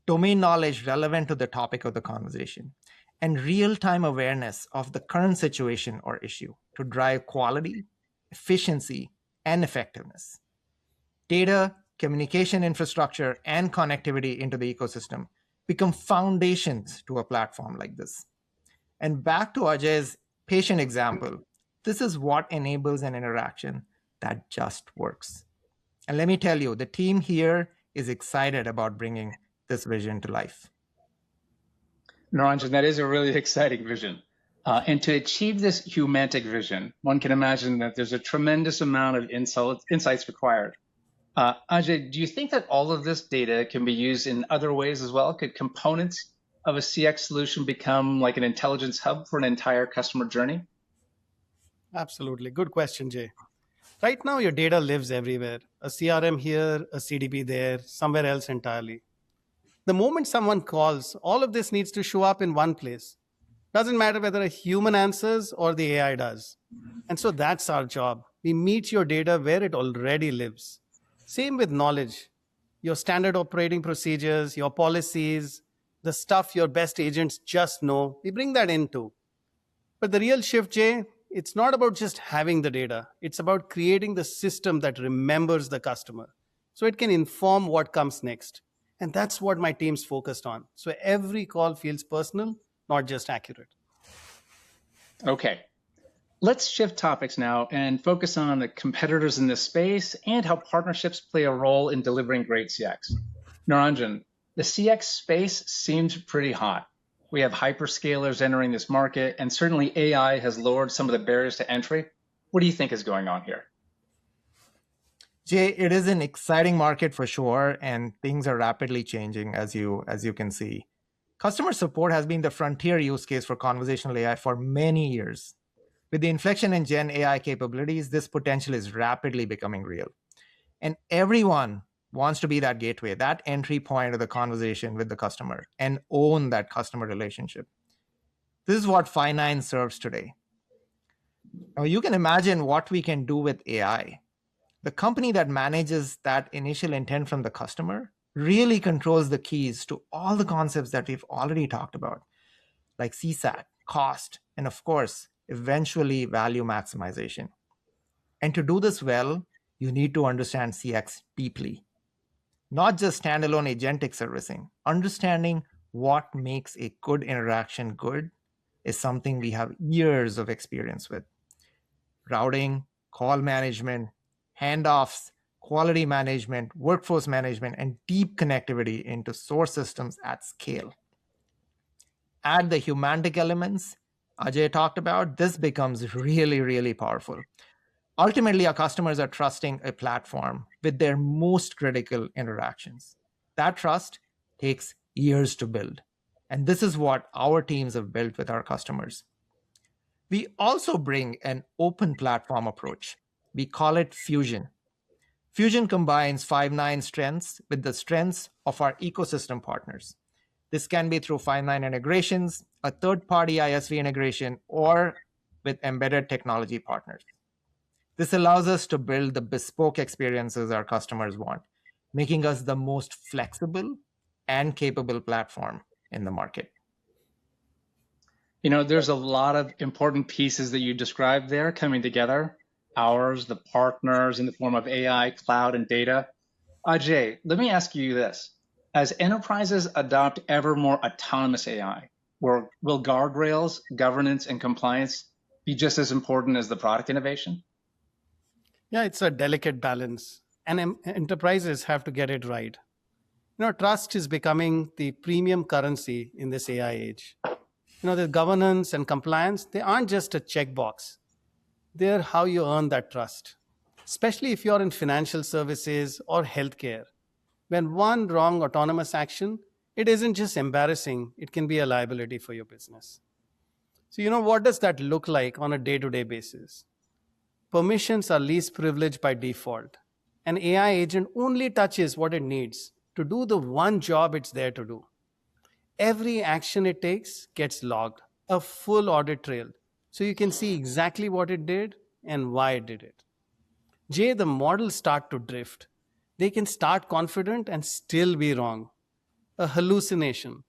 domain knowledge relevant to the topic of the conversation, and real-time awareness of the current situation or issue to drive quality efficiency, and effectiveness. Data, communication infrastructure, and connectivity into the ecosystem become foundations to a platform like this. And back to Ajay's patient example, this is what enables an interaction that just works. And let me tell you, the team here is excited about bringing this vision to life. Naranjan, that is a really exciting vision. And to achieve this humantic vision, one can imagine that there's a tremendous amount of insights required. Ajay, do you think that all of this data can be used in other ways as well? Could components of a CX solution become like an intelligence hub for an entire customer journey? Absolutely. Good question, Jay. Right now, your data lives everywhere. A CRM here, a CDP there, somewhere else entirely. The moment someone calls, all of this needs to show up in one place. Doesn't matter whether a human answers or the AI does. And so that's our job. We meet your data where it already lives. Same with knowledge. Your standard operating procedures, your policies, the stuff your best agents just know, we bring that in too. But the real shift, Jay, it's not about just having the data. It's about creating the system that remembers the customer so it can inform what comes next. And that's what my team's focused on. So every call feels personal, not just accurate. Okay. Let's shift topics now and focus on the competitors in this space and how partnerships play a role in delivering great CX. Naranjan, the CX space seems pretty hot. We have hyperscalers entering this market, and certainly AI has lowered some of the barriers to entry. What do you think is going on here? Jay, it is an exciting market for sure, and things are rapidly changing as you can see. Customer support has been the frontier use case for conversational AI for many years. With the inflection in Gen AI capabilities, this potential is rapidly becoming real. And everyone wants to be that gateway, that entry point of the conversation with the customer, and own that customer relationship. This is what Five9 serves today. Now, you can imagine what we can do with AI. The company that manages that initial intent from the customer really controls the keys to all the concepts that we've already talked about, like CSAT, cost, and of course, eventually value maximization. And to do this well, you need to understand CX deeply. Not just standalone agentic servicing. Understanding what makes a good interaction good is something we have years of experience with. Routing, call management, handoffs, quality management, workforce management, and deep connectivity into source systems at scale. Add the humantic elements Ajay talked about, this becomes really, really powerful. Ultimately, our customers are trusting a platform with their most critical interactions. That trust takes years to build. And this is what our teams have built with our customers. We also bring an open platform approach. We call it Fusion. Fusion combines Five9 strengths with the strengths of our ecosystem partners. This can be through Five9 integrations, a third-party ISV integration, or with embedded technology partners. This allows us to build the bespoke experiences our customers want, making us the most flexible and capable platform in the market. You know, there's a lot of important pieces that you described there coming together. Ours, the partners in the form of AI, cloud, and data. Ajay, let me ask you this. As enterprises adopt ever more autonomous AI, will guardrails, governance, and compliance be just as important as the product innovation? Yeah, it's a delicate balance, and enterprises have to get it right. Trust is becoming the premium currency in this AI age. The governance and compliance, they aren't just a checkbox. They're how you earn that trust, especially if you're in financial services or healthcare. When one wrong autonomous action, it isn't just embarrassing, it can be a liability for your business. So, what does that look like on a day-to-day basis? Permissions are least privileged by default. An AI agent only touches what it needs to do the one job it's there to do. Every action it takes gets logged, a full audit trail, so you can see exactly what it did and why it did it. Jay, the models start to drift. They can start confident and still be wrong. A hallucination,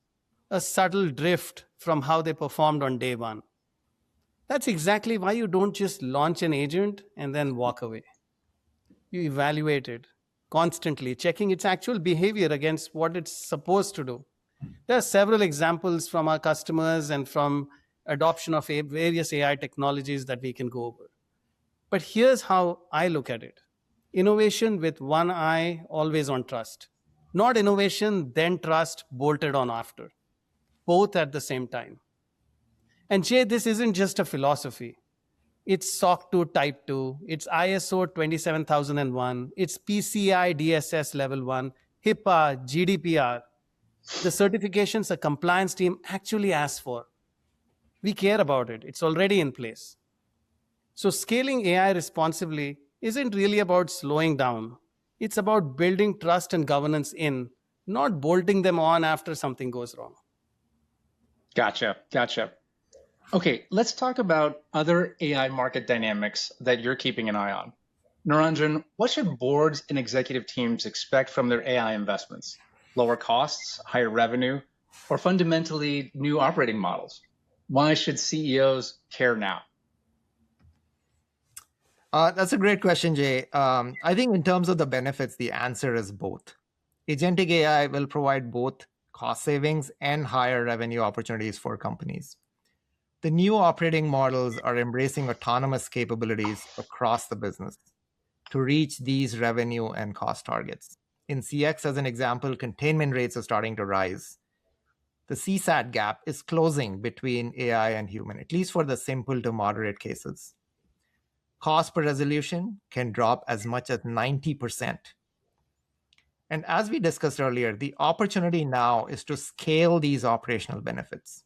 a subtle drift from how they performed on day one. That's exactly why you don't just launch an agent and then walk away. You evaluate it constantly, checking its actual behavior against what it's supposed to do. There are several examples from our customers and from adoption of various AI technologies that we can go over. But here's how I look at it: innovation with one eye, always on trust. Not innovation, then trust bolted on after, both at the same time. And Jay, this isn't just a philosophy. It's SOC 2 Type 2, it's ISO 27001, it's PCI DSS Level 1, HIPAA, GDPR. The certifications a compliance team actually asks for. We care about it, it's already in place. So scaling AI responsibly isn't really about slowing down. It's about building trust and governance in, not bolting them on after something goes wrong. Gotcha. Okay, let's talk about other AI market dynamics that you're keeping an eye on. Niranjan, what should boards and executive teams expect from their AI investments? Lower costs, higher revenue, or fundamentally new operating models? Why should CEOs care now? That's a great question, Jay. I think in terms of the benefits, the answer is both. Agentic AI will provide both cost savings and higher revenue opportunities for companies. The new operating models are embracing autonomous capabilities across the business to reach these revenue and cost targets. In CX, as an example, containment rates are starting to rise. The CSAT gap is closing between AI and human, at least for the simple to moderate cases. Cost per resolution can drop as much as 90%. And as we discussed earlier, the opportunity now is to scale these operational benefits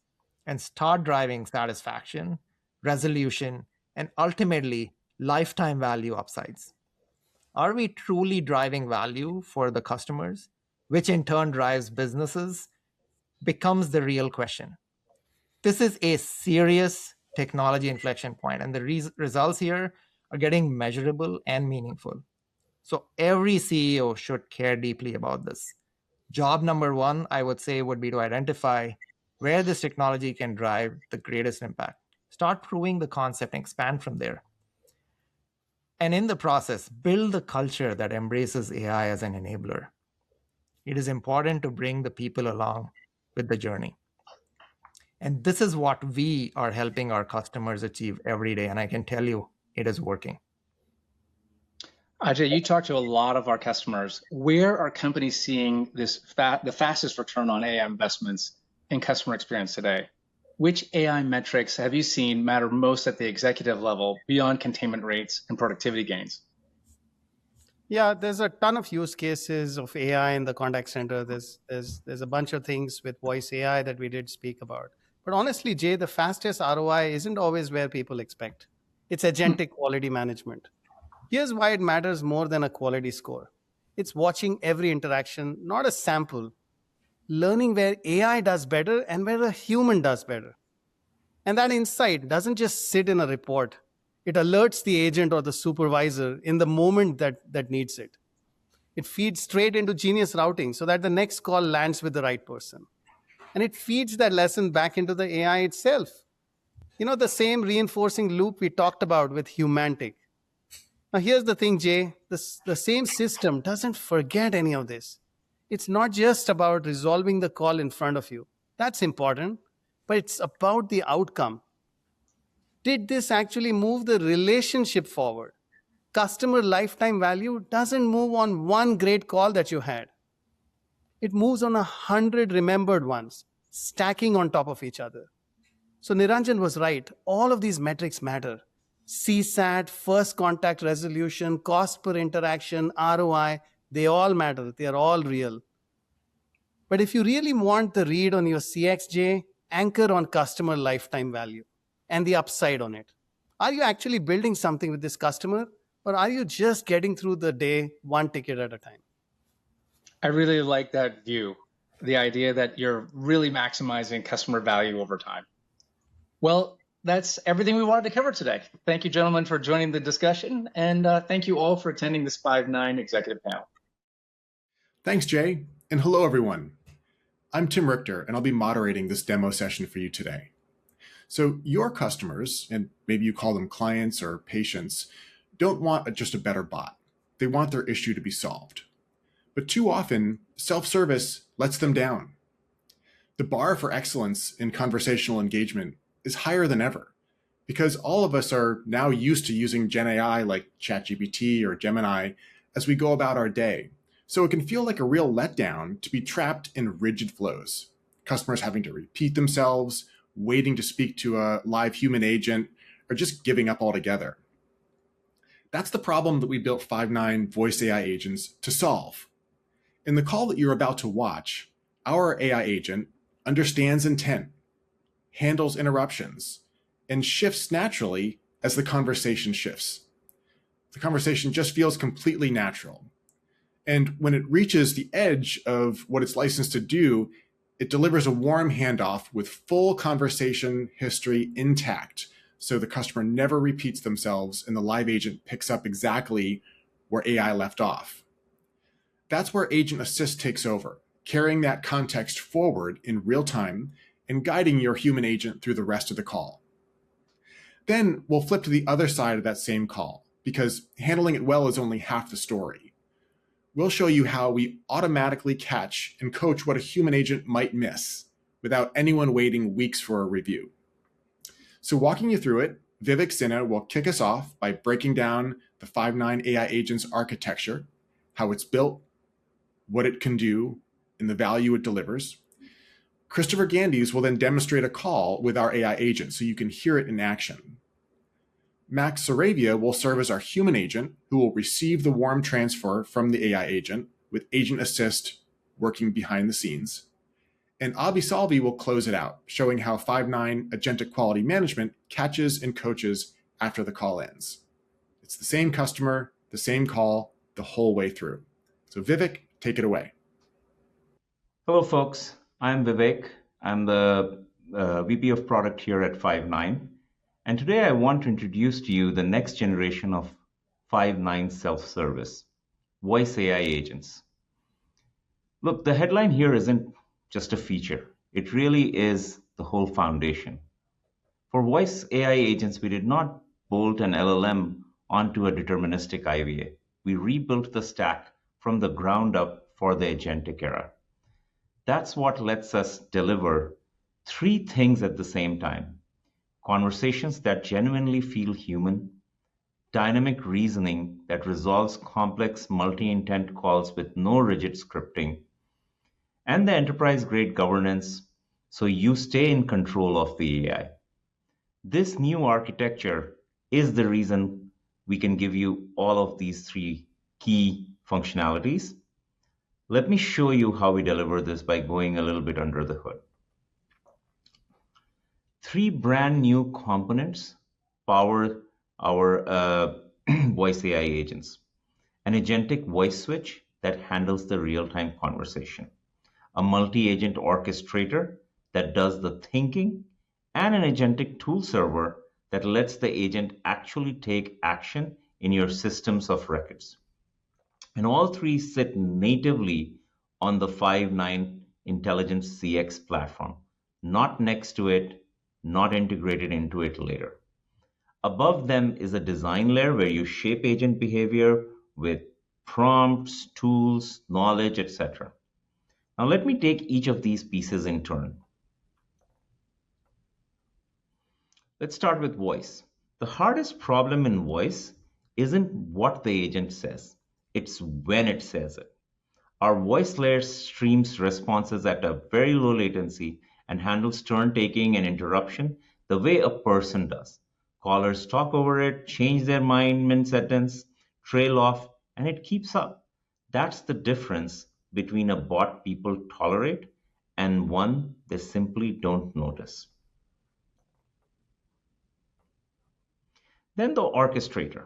and start driving satisfaction, resolution, and ultimately lifetime value upsides. Are we truly driving value for the customers, which in turn drives businesses, becomes the real question. This is a serious technology inflection point, and the results here are getting measurable and meaningful. So every CEO should care deeply about this. Job number one, I would say, would be to identify where this technology can drive the greatest impact. Start proving the concept and expand from there. And in the process, build the culture that embraces AI as an enabler. It is important to bring the people along with the journey. And this is what we are helping our customers achieve every day. And I can tell you, it is working. Ajay, you talk to a lot of our customers. Where are companies seeing this the fastest return on AI investments in customer experience today? Which AI metrics have you seen matter most at the executive level beyond containment rates and productivity gains? Yeah, there's a ton of use cases of AI in the contact center. There's a bunch of things with voice AI that we did speak about. But honestly, Jay, the fastest ROI isn't always where people expect. It's agentic quality management. Here's why it matters more than a quality score. It's watching every interaction, not a sample, learning where AI does better and where a human does better. And that insight doesn't just sit in a report. It alerts the agent or the supervisor in the moment that needs it. It feeds straight into genius routing so that the next call lands with the right person. And it feeds that lesson back into the AI itself. You know, the same reinforcing loop we talked about with Humantic. Now, here's the thing, Jay. The same system doesn't forget any of this. It's not just about resolving the call in front of you. That's important, but it's about the outcome. Did this actually move the relationship forward? Customer lifetime value doesn't move on one great call that you had. It moves on 100 remembered ones, stacking on top of each other. So Niranjan was right. All of these metrics matter. CSAT, first contact resolution, cost per interaction, ROI, they all matter. They are all real. But if you really want the read on your CXJ, anchor on customer lifetime value and the upside on it. Are you actually building something with this customer, or are you just getting through the day one ticket at a time? I really like that view, the idea that you're really maximizing customer value over time. Well, that's everything we wanted to cover today. Thank you, gentlemen, for joining the discussion, and thank you all for attending this Five9 executive panel. Thanks, Jay, and hello, everyone. I'm Tim Richter, and I'll be moderating this demo session for you today. So your customers, and maybe you call them clients or patients, don't want just a better bot. They want their issue to be solved. But too often, self-service lets them down. The bar for excellence in conversational engagement is higher than ever because all of us are now used to using Gen AI like ChatGPT or Gemini as we go about our day. So it can feel like a real letdown to be trapped in rigid flows. Customers having to repeat themselves, waiting to speak to a live human agent, or just giving up altogether. That's the problem that we built Five9 voice AI agents to solve. In the call that you're about to watch, our AI agent understands intent, handles interruptions, and shifts naturally as the conversation shifts. The conversation just feels completely natural. And when it reaches the edge of what it's licensed to do, it delivers a warm handoff with full conversation history intact. So the customer never repeats themselves and the live agent picks up exactly where AI left off. That's where Agent Assist takes over, carrying that context forward in real time and guiding your human agent through the rest of the call. Then we'll flip to the other side of that same call, because handling it well is only half the story. We'll show you how we automatically catch and coach what a human agent might miss without anyone waiting weeks for a review. So walking you through it, Vivek Sinha will kick us off by breaking down the Five9 AI agent's architecture, how it's built, what it can do, and the value it delivers. Christopher Gandes will then demonstrate a call with our AI agent so you can hear it in action. Max Saravia will serve as our human agent who will receive the warm transfer from the AI agent with Agent Assist working behind the scenes. And Abhi Salvi will close it out, showing how Five9 Agentic Quality Management catches and coaches after the call ends. It's the same customer, the same call, the whole way through. So Vivek, take it away. Hello, folks. I'm Vivek. I'm the VP of Product here at Five9. And today I want to introduce to you the next generation of Five9 self-service, voice AI agents. Look, the headline here isn't just a feature. It really is the whole foundation. For voice AI agents, we did not bolt an LLM onto a deterministic IVA. We rebuilt the stack from the ground up for the agentic era. That's what lets us deliver three things at the same time: conversations that genuinely feel human, dynamic reasoning that resolves complex multi-intent calls with no rigid scripting, and the enterprise-grade governance so you stay in control of the AI. This new architecture is the reason we can give you all of these three key functionalities. Let me show you how we deliver this by going a little bit under the hood. Three brand new components power our voice AI agents. An agentic voice switch that handles the real-time conversation, a multi-agent orchestrator that does the thinking, and an agentic tool server that lets the agent actually take action in your systems of records. And all three sit natively on the Five9 Intelligent CX platform, not next to it, not integrated into it later. Above them is a design layer where you shape agent behavior with prompts, tools, knowledge, etc. Now let me take each of these pieces in turn. Let's start with voice. The hardest problem in voice isn't what the agent says, it's when it says it. Our voice layer streams responses at a very low latency and handles turn taking and interruption the way a person does. Callers talk over it, change their mind mid-sentence, trail off, and it keeps up. That's the difference between a bot people tolerate and one they simply don't notice. Then the orchestrator.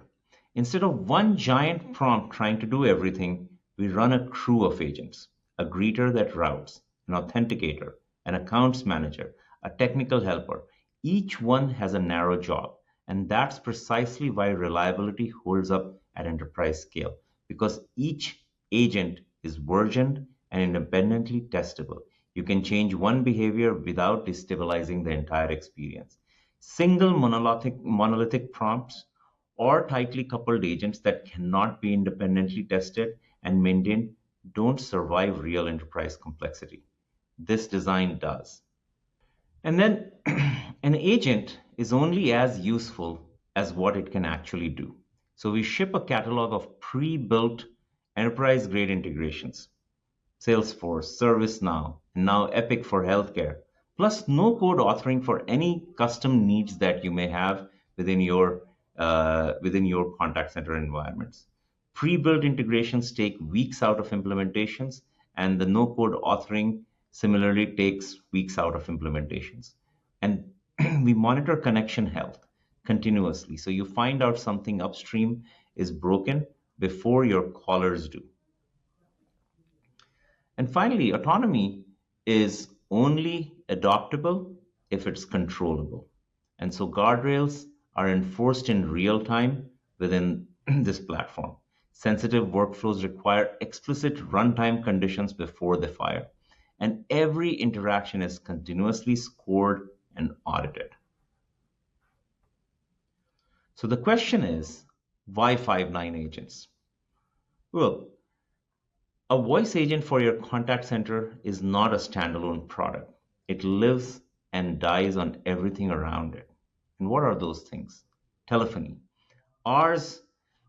Instead of one giant prompt trying to do everything, we run a crew of agents: a greeter that routes, an authenticator, an accounts manager, a technical helper. Each one has a narrow job, and that's precisely why reliability holds up at enterprise scale, because each agent is versioned and independently testable. You can change one behavior without destabilizing the entire experience. Single monolithic prompts or tightly coupled agents that cannot be independently tested and maintained don't survive real enterprise complexity. This design does. And then an agent is only as useful as what it can actually do. So we ship a catalog of pre-built enterprise-grade integrations. Salesforce, ServiceNow, and now Epic for healthcare, plus no code authoring for any custom needs that you may have within your contact center environments. Pre-built integrations take weeks out of implementations, and the no code authoring similarly takes weeks out of implementations. And we monitor connection health continuously. So you find out something upstream is broken before your callers do. And finally, autonomy is only adoptable if it's controllable. And so guardrails are enforced in real time within this platform. Sensitive workflows require explicit runtime conditions before they fire. And every interaction is continuously scored and audited. So the question is, why Five9 agents? Well, a voice agent for your contact center is not a standalone product. It lives and dies on everything around it. And what are those things? Telephony. Ours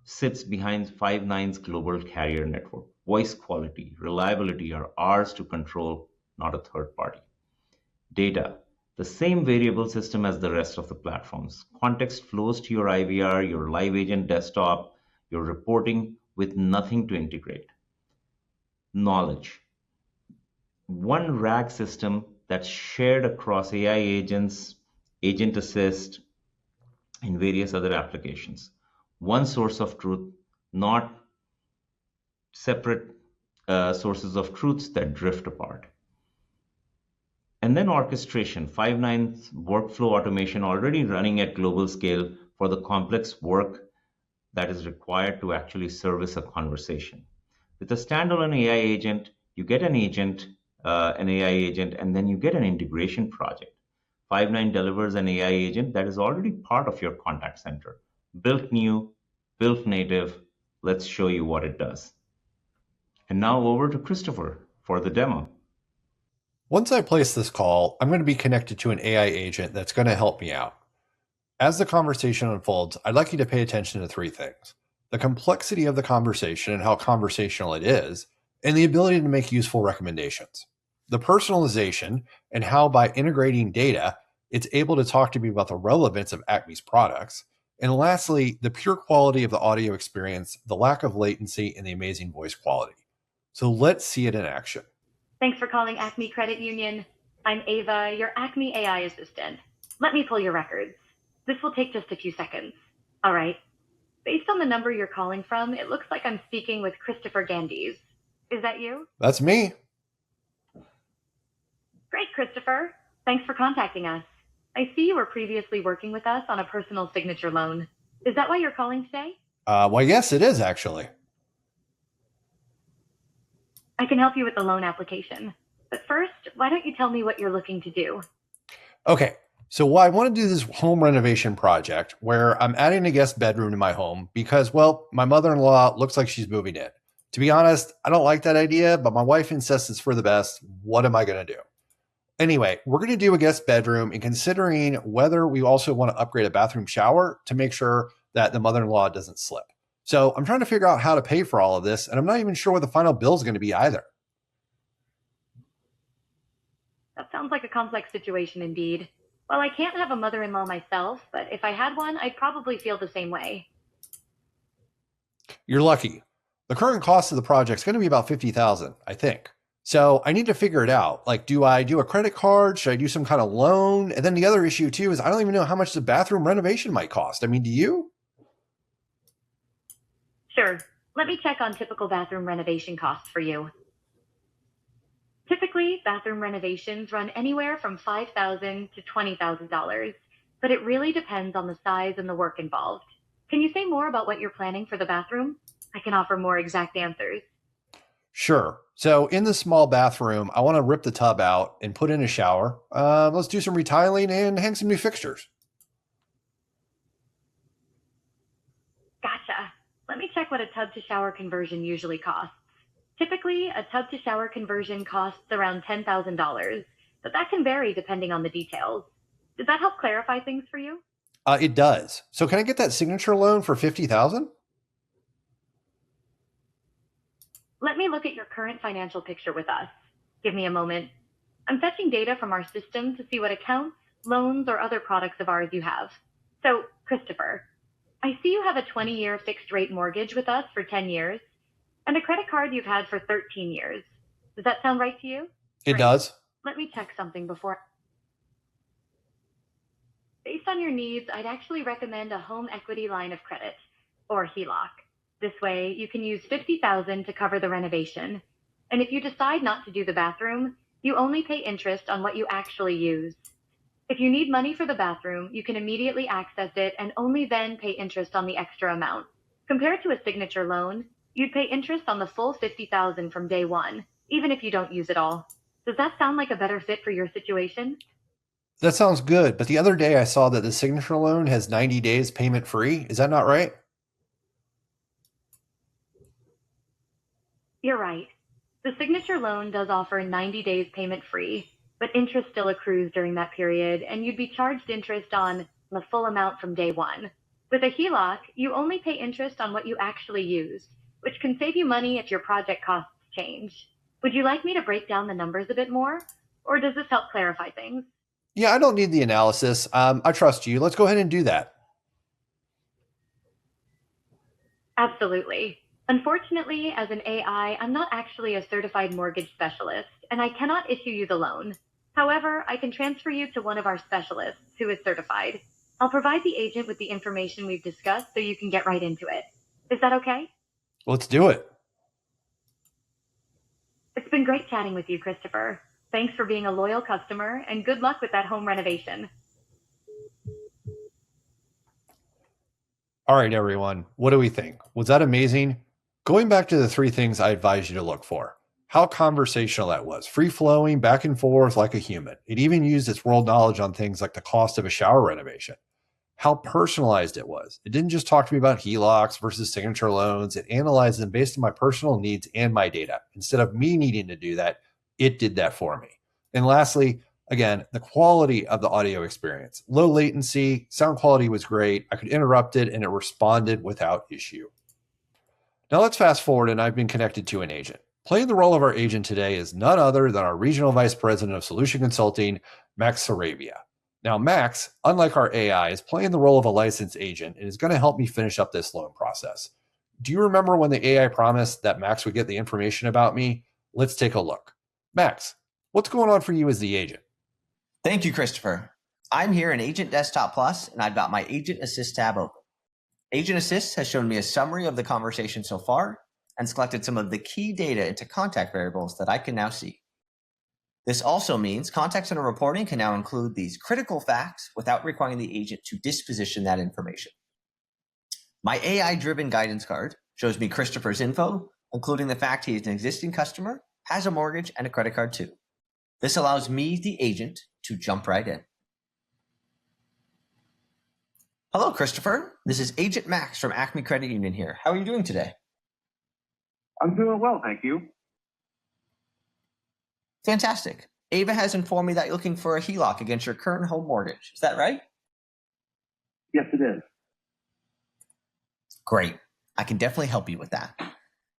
sits behind Five9's global carrier network. Voice quality, reliability are ours to control, not a third party. Data. The same variable system as the rest of the platforms. Context flows to your IVR, your live agent desktop, your reporting with nothing to integrate. Knowledge. One RAG system that's shared across AI agents, Agent Assist, and various other applications. One source of truth, not separate sources of truths that drift apart. And then orchestration, Five9's workflow automation already running at global scale for the complex work that is required to actually service a conversation. With a standalone AI agent, you get an AI agent, and then you get an integration project. Five9 delivers an AI agent that is already part of your contact center. Built new, built native. Let's show you what it does. And now over to Christopher for the demo. Once I place this call, I'm going to be connected to an AI agent that's going to help me out. As the conversation unfolds, I'd like you to pay attention to three things: the complexity of the conversation and how conversational it is, and the ability to make useful recommendations. The personalization and how by integrating data, it's able to talk to me about the relevance of Acme's products. And lastly, the pure quality of the audio experience, the lack of latency, and the amazing voice quality. So let's see it in action. Thanks for calling Acme Credit Union. I'm Ava, your Acme AI assistant. Let me pull your records. This will take just a few seconds. All right. Based on the number you're calling from, it looks like I'm speaking with Christopher Gandes. Is that you? That's me. Great, Christopher. Thanks for contacting us. I see you were previously working with us on a personal signature loan. Is that why you're calling today? Well, yes, it is actually. I can help you with the loan application. But first, why don't you tell me what you're looking to do? Okay. So I want to do this home renovation project where I'm adding a guest bedroom to my home because, well, my mother-in-law looks like she's moving in. To be honest, I don't like that idea, but my wife insists it's for the best. What am I going to do? Anyway, we're going to do a guest bedroom and considering whether we also want to upgrade a bathroom shower to make sure that the mother-in-law doesn't slip. So I'm trying to figure out how to pay for all of this, and I'm not even sure what the final bill is going to be either. That sounds like a complex situation indeed. Well, I can't have a mother-in-law myself, but if I had one, I'd probably feel the same way. You're lucky. The current cost of the project is going to be about $50,000, I think. So I need to figure it out. Like, do I do a credit card? Should I do some kind of loan? And then the other issue too is I don't even know how much the bathroom renovation might cost. I mean, do you? Sure. Let me check on typical bathroom renovation costs for you. Typically, bathroom renovations run anywhere from $5,000 to $20,000, but it really depends on the size and the work involved. Can you say more about what you're planning for the bathroom? I can offer more exact answers. Sure. So in the small bathroom, I want to rip the tub out and put in a shower. Let's do some retiling and hang some new fixtures. Let me check what a tub-to-shower conversion usually costs. Typically, a tub-to-shower conversion costs around $10,000, but that can vary depending on the details. Does that help clarify things for you? It does. So can I get that signature loan for $50,000? Let me look at your current financial picture with us. Give me a moment. I'm fetching data from our system to see what accounts, loans, or other products of ours you have. So, Christopher, I see you have a 20-year fixed-rate mortgage with us for 10 years, and a credit card you've had for 13 years. Does that sound right to you? It does. Let me check something before. Based on your needs, I'd actually recommend a home equity line of credit, or HELOC. This way, you can use $50,000 to cover the renovation. And if you decide not to do the bathroom, you only pay interest on what you actually use. If you need money for the bathroom, you can immediately access it and only then pay interest on the extra amount. Compared to a signature loan, you'd pay interest on the full $50,000 from day one, even if you don't use it all. Does that sound like a better fit for your situation? That sounds good. But the other day I saw that the signature loan has 90 days payment free. Is that not right? You're right. The signature loan does offer 90 days payment free, but interest still accrues during that period, and you'd be charged interest on the full amount from day one. With a HELOC, you only pay interest on what you actually use, which can save you money if your project costs change. Would you like me to break down the numbers a bit more, or does this help clarify things? Yeah, I don't need the analysis. I trust you. Let's go ahead and do that. Absolutely. Unfortunately, as an AI, I'm not actually a certified mortgage specialist, and I cannot issue you the loan. However, I can transfer you to one of our specialists who is certified. I'll provide the agent with the information we've discussed so you can get right into it. Is that okay? Let's do it. It's been great chatting with you, Christopher. Thanks for being a loyal customer, and good luck with that home renovation. All right, everyone. What do we think? Was that amazing? Going back to the 3 things I advise you to look for. How conversational that was. Free-flowing, back and forth like a human. It even used its world knowledge on things like the cost of a shower renovation. How personalized it was. It didn't just talk to me about HELOCs versus signature loans. It analyzed them based on my personal needs and my data. Instead of me needing to do that, it did that for me. And lastly, again, the quality of the audio experience. Low latency, sound quality was great. I could interrupt it and it responded without issue. Now let's fast forward, and I've been connected to an agent. Playing the role of our agent today is none other than our Regional Vice President of Solution Consulting, Max Sarabia. Now, Max, unlike our AI, is playing the role of a licensed agent and is going to help me finish up this loan process. Do you remember when the AI promised that Max would get the information about me? Let's take a look. Max, what's going on for you as the agent? Thank you, Christopher. I'm here in Agent Desktop Plus, and I've got my Agent Assist tab open. Agent Assist has shown me a summary of the conversation so far and selected some of the key data into contact variables that I can now see. This also means contact center reporting can now include these critical facts without requiring the agent to disposition that information. My AI-driven guidance card shows me Christopher's info, including the fact he is an existing customer, has a mortgage, and a credit card too. This allows me, the agent, to jump right in. Hello, Christopher. This is Agent Max from Acme Credit Union here. How are you doing today? I'm doing well, thank you. Fantastic. Ava has informed me that you're looking for a HELOC against your current home mortgage. Is that right? Yes, it is. Great. I can definitely help you with that.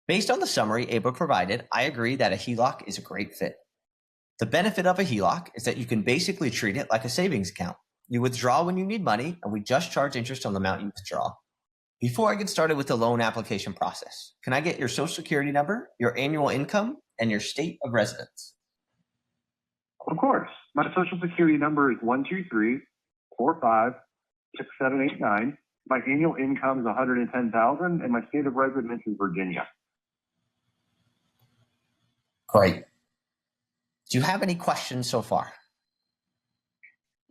Based on the summary Ava provided, I agree that a HELOC is a great fit. The benefit of a HELOC is that you can basically treat it like a savings account. You withdraw when you need money, and we just charge interest on the amount you withdraw. Before I get started with the loan application process, can I get your social security number, your annual income, and your state of residence? Of course. My social security number is 123-45-6789. My annual income is $110,000, and my state of residence is Virginia. Great. Do you have any questions so far?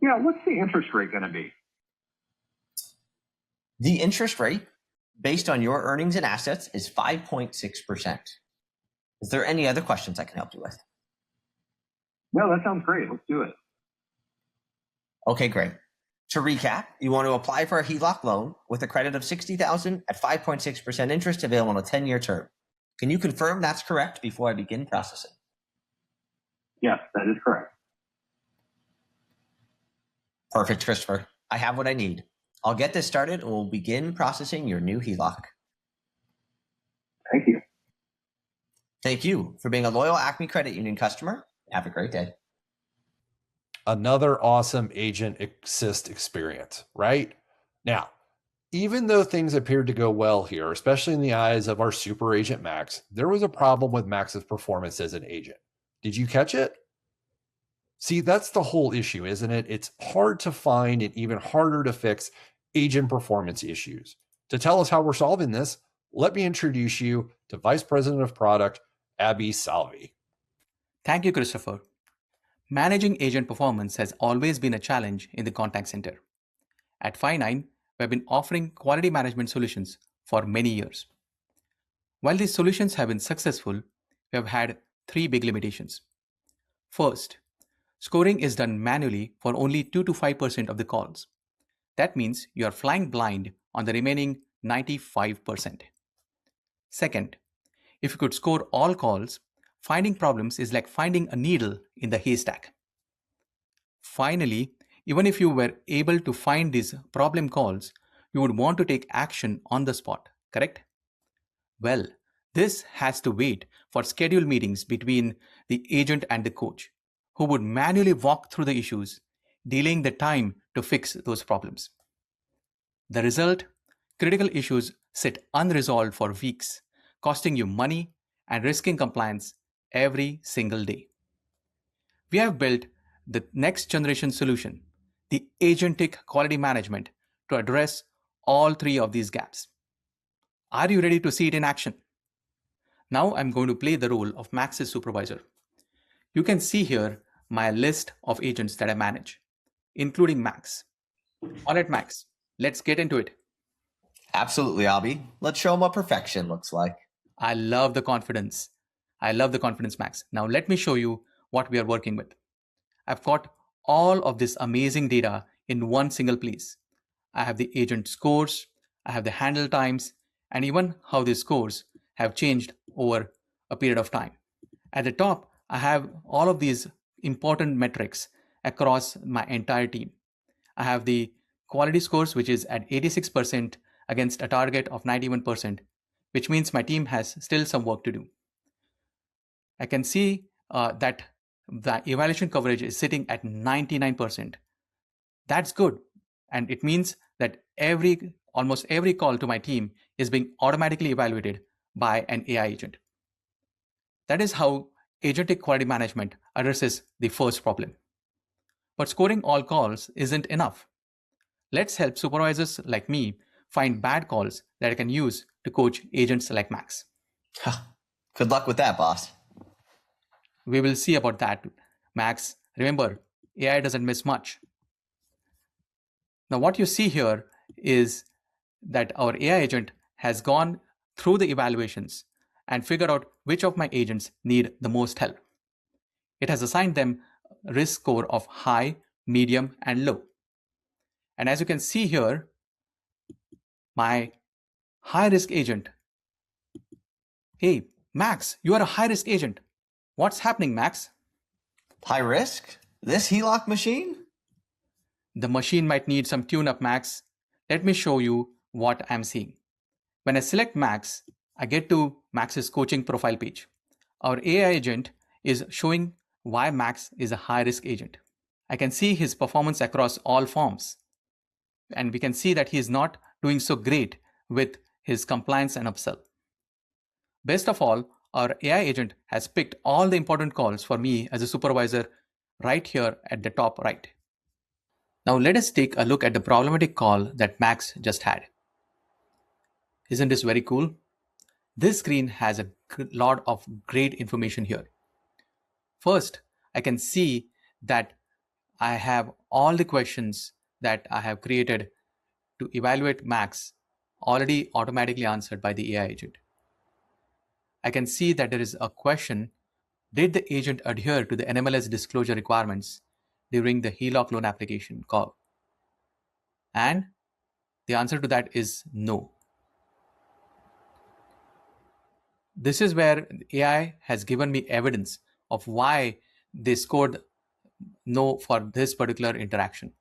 Yeah, what's the interest rate going to be? The interest rate, based on your earnings and assets, is 5.6%. Is there any other questions I can help you with? No, that sounds great. Let's do it. Okay, great. To recap, you want to apply for a HELOC loan with a credit of $60,000 at 5.6% interest available on a 10-year term. Can you confirm that's correct before I begin processing? Yes, that is correct. Perfect, Christopher. I have what I need. I'll get this started and we'll begin processing your new HELOC. Thank you. Thank you for being a loyal Acme Credit Union customer. Have a great day. Another awesome agent assist experience, right? Now, even though things appeared to go well here, especially in the eyes of our super agent Max, there was a problem with Max's performance as an agent. Did you catch it? See, that's the whole issue, isn't it? It's hard to find and even harder to fix agent performance issues. To tell us how we're solving this, let me introduce you to Vice President of Product, Abby Salvi. Thank you, Christopher. Managing agent performance has always been a challenge in the contact center. At Five9, we have been offering quality management solutions for many years. While these solutions have been successful, we have had three big limitations. First, scoring is done manually for only 2 to 5% of the calls. That means you are flying blind on the remaining 95%. Second, if you could score all calls, finding problems is like finding a needle in the haystack. Finally, even if you were able to find these problem calls, you would want to take action on the spot, correct? Well, this has to wait for scheduled meetings between the agent and the coach, who would manually walk through the issues, delaying the time to fix those problems. The result? Critical issues sit unresolved for weeks, costing you money and risking compliance every single day. We have built the next generation solution, the Agentic Quality Management, to address all three of these gaps. Are you ready to see it in action? Now I'm going to play the role of Max's supervisor. You can see here my list of agents that I manage, including Max. All right, Max, let's get into it. Absolutely, Abby. Let's show them what perfection looks like. I love the confidence. Max. Now let me show you what we are working with. I've got all of this amazing data in one single place. I have the agent scores, I have the handle times, and even how these scores have changed over a period of time. At the top, I have all of these important metrics across my entire team. I have the quality scores, which is at 86% against a target of 91%, which means my team has still some work to do. I can see that the evaluation coverage is sitting at 99%. That's good. And it means that almost every call to my team is being automatically evaluated by an AI agent. That is how agentic quality management addresses the first problem. But scoring all calls isn't enough. Let's help supervisors like me find bad calls that I can use to coach agents like Max. Good luck with that, boss. We will see about that, Max. Remember, AI doesn't miss much. Now, what you see here is that our AI agent has gone through the evaluations and figured out which of my agents need the most help. It has assigned them a risk score of high, medium, and low. And as you can see here, my high-risk agent. Hey, Max, you are a high-risk agent. What's happening, Max? High risk? This HELOC machine? The machine might need some tune-up, Max. Let me show you what I'm seeing. When I select Max, I get to Max's coaching profile page. Our AI agent is showing why Max is a high-risk agent. I can see his performance across all forms. And we can see that he is not doing so great with his compliance and upsell. Best of all, our AI agent has picked all the important calls for me as a supervisor right here at the top right. Now let us take a look at the problematic call that Max just had. Isn't this very cool? This screen has a lot of great information here. First, I can see that I have all the questions that I have created to evaluate Max already automatically answered by the AI agent. I can see that there is a question: did the agent adhere to the NMLS disclosure requirements during the HELOC loan application call? And the answer to that is no. This is where AI has given me evidence of why they scored no for this particular interaction.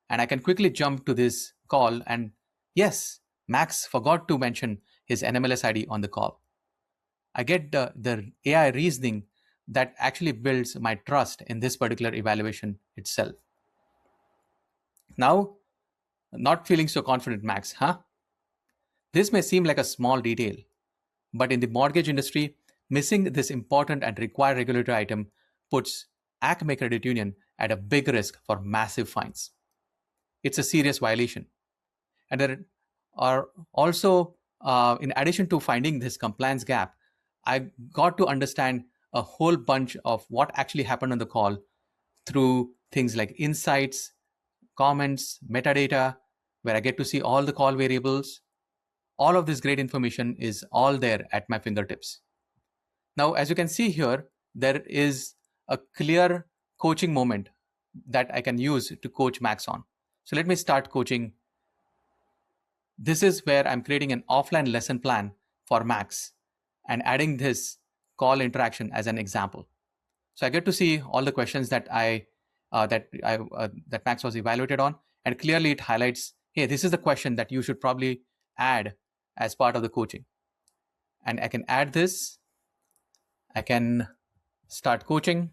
And I can quickly jump to this call, and yes, Max forgot to mention his NMLS ID on the call. I get the AI reasoning that actually builds my trust in this particular evaluation itself. Now, not feeling so confident, Max, huh? This may seem like a small detail, but in the mortgage industry, missing this important and required regulatory item puts Acme Credit Union at a big risk for massive fines. It's a serious violation. And there are also, in addition to finding this compliance gap, I got to understand a whole bunch of what actually happened on the call through things like insights, comments, metadata, where I get to see all the call variables. All of this great information is all there at my fingertips. Now, as you can see here, there is a clear coaching moment that I can use to coach Max on. So let me start coaching. This is where I'm creating an offline lesson plan for Max and adding this call interaction as an example. So I get to see all the questions that that Max was evaluated on, and clearly it highlights, hey, this is the question that you should probably add as part of the coaching. And I can add this. I can start coaching.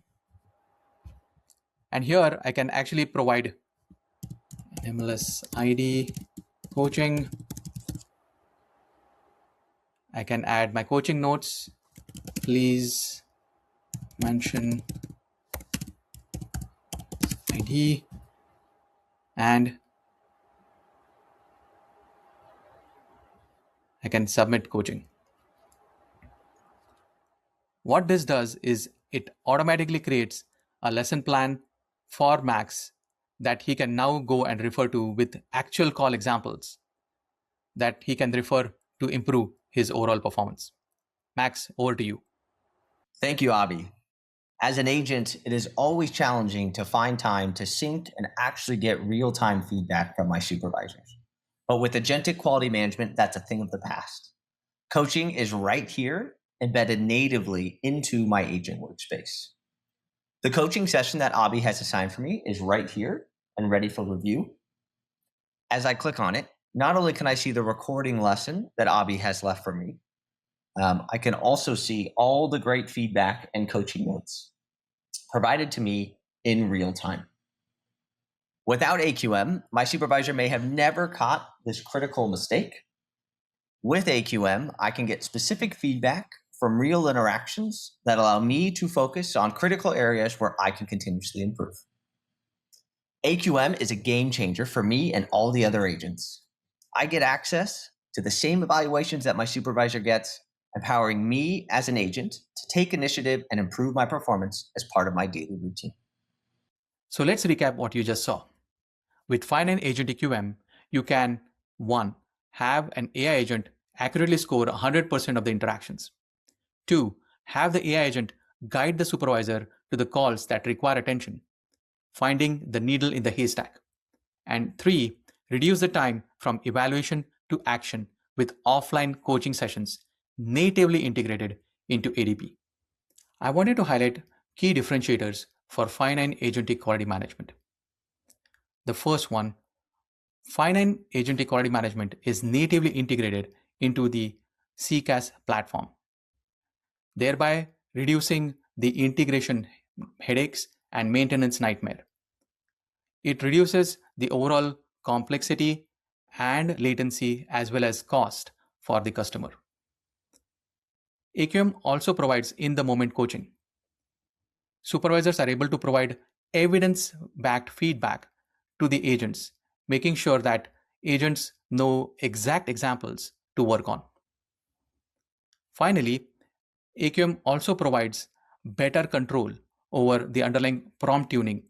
And here I can actually provide MLS ID coaching. I can add my coaching notes. Please mention ID, and I can submit coaching. What this does is it automatically creates a lesson plan for Max that he can now go and refer to with actual call examples that he can refer to improve his overall performance. Max, over to you. Thank you, Abhi. As an agent, it is always challenging to find time to sync and actually get real-time feedback from my supervisors. But with agentic quality management, that's a thing of the past. Coaching is right here, embedded natively into my agent workspace. The coaching session that Abhi has assigned for me is right here and ready for review. As I click on it, not only can I see the recording lesson that Abhi has left for me, I can also see all the great feedback and coaching notes provided to me in real time. Without AQM, my supervisor may have never caught this critical mistake. With AQM, I can get specific feedback from real interactions that allow me to focus on critical areas where I can continuously improve. AQM is a game changer for me and all the other agents. I get access to the same evaluations that my supervisor gets, empowering me as an agent to take initiative and improve my performance as part of my daily routine. So let's recap what you just saw. With Five9 Agentic QM, you can 1. Have an AI agent accurately score 100% of the interactions. 2. Have the AI agent guide the supervisor to the calls that require attention, finding the needle in the haystack. And 3. Reduce the time from evaluation to action with offline coaching sessions natively integrated into ADP. I wanted to highlight key differentiators for Five9 Agentic Quality Management. The first one, Five9 Agentic Quality Management is natively integrated into the CCaaS platform, thereby reducing the integration headaches and maintenance nightmare. It reduces the overall complexity and latency as well as cost for the customer. AQM also provides in-the-moment coaching. Supervisors are able to provide evidence-backed feedback to the agents, making sure that agents know exact examples to work on. Finally, AQM also provides better control over the underlying prompt tuning.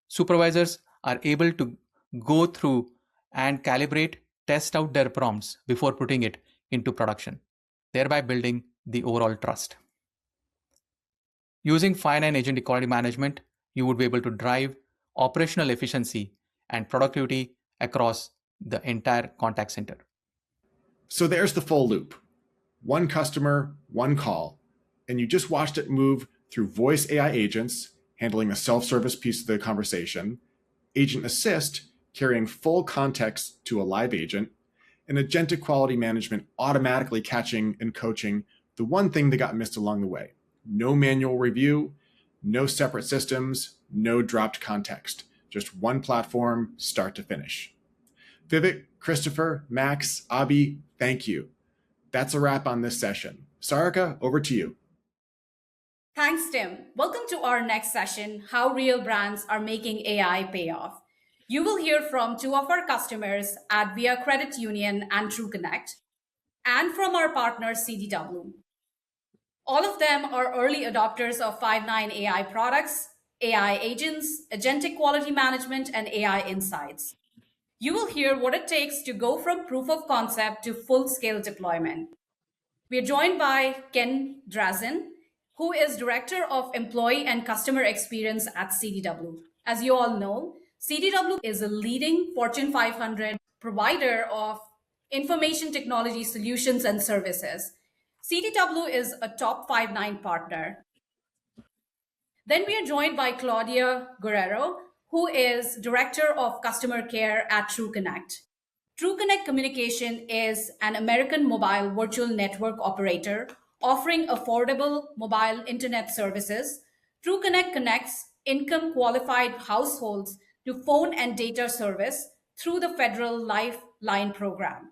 Supervisors are able to go through and calibrate, test out their prompts before putting it into production, thereby building the overall trust. Using Five9 Agentic Quality Management, you would be able to drive operational efficiency and productivity across the entire contact center. So there's the full loop. One customer, one call, and you just watched it move through voice AI agents, handling the self-service piece of the conversation, Agent Assist, carrying full context to a live agent, and agentic quality management automatically catching and coaching the one thing that got missed along the way. No manual review, no separate systems, no dropped context. Just one platform, start to finish. Vivek, Christopher, Max, Abhi, thank you. That's a wrap on this session. Sarika, over to you. Thanks, Tim. Welcome to our next session, How Real Brands Are Making AI Pay Off. You will hear from two of our customers, Advia Credit Union and TrueConnect, and from our partner, CDW. All of them are early adopters of Five9 AI products, AI agents, agentic quality management, and AI insights. You will hear what it takes to go from proof of concept to full-scale deployment. We are joined by Ken Drazen, who is Director of Employee and Customer Experience at CDW. As you all know, CDW is a leading Fortune 500 provider of information technology solutions and services. CDW is a top Five9 partner. Then we are joined by Claudia Guerrero, who is Director of Customer Care at TrueConnect. TrueConnect Communication is an American mobile virtual network operator offering affordable mobile internet services. TrueConnect connects income qualified households to phone and data service through the federal Lifeline program.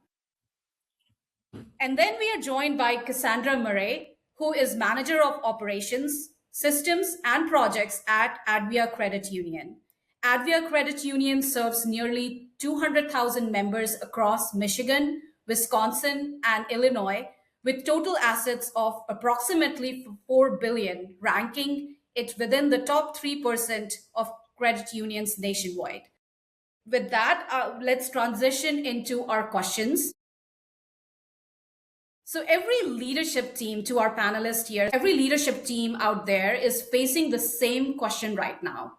And then we are joined by Cassandra Murray, who is Manager of Operations, Systems, and Projects at Advia Credit Union. Advia Credit Union serves nearly 200,000 members across Michigan, Wisconsin, and Illinois, with total assets of approximately $4 billion, ranking it within the top 3% of credit unions nationwide. With that, let's transition into our questions. So every leadership team, to our panelists here, every leadership team out there is facing the same question right now.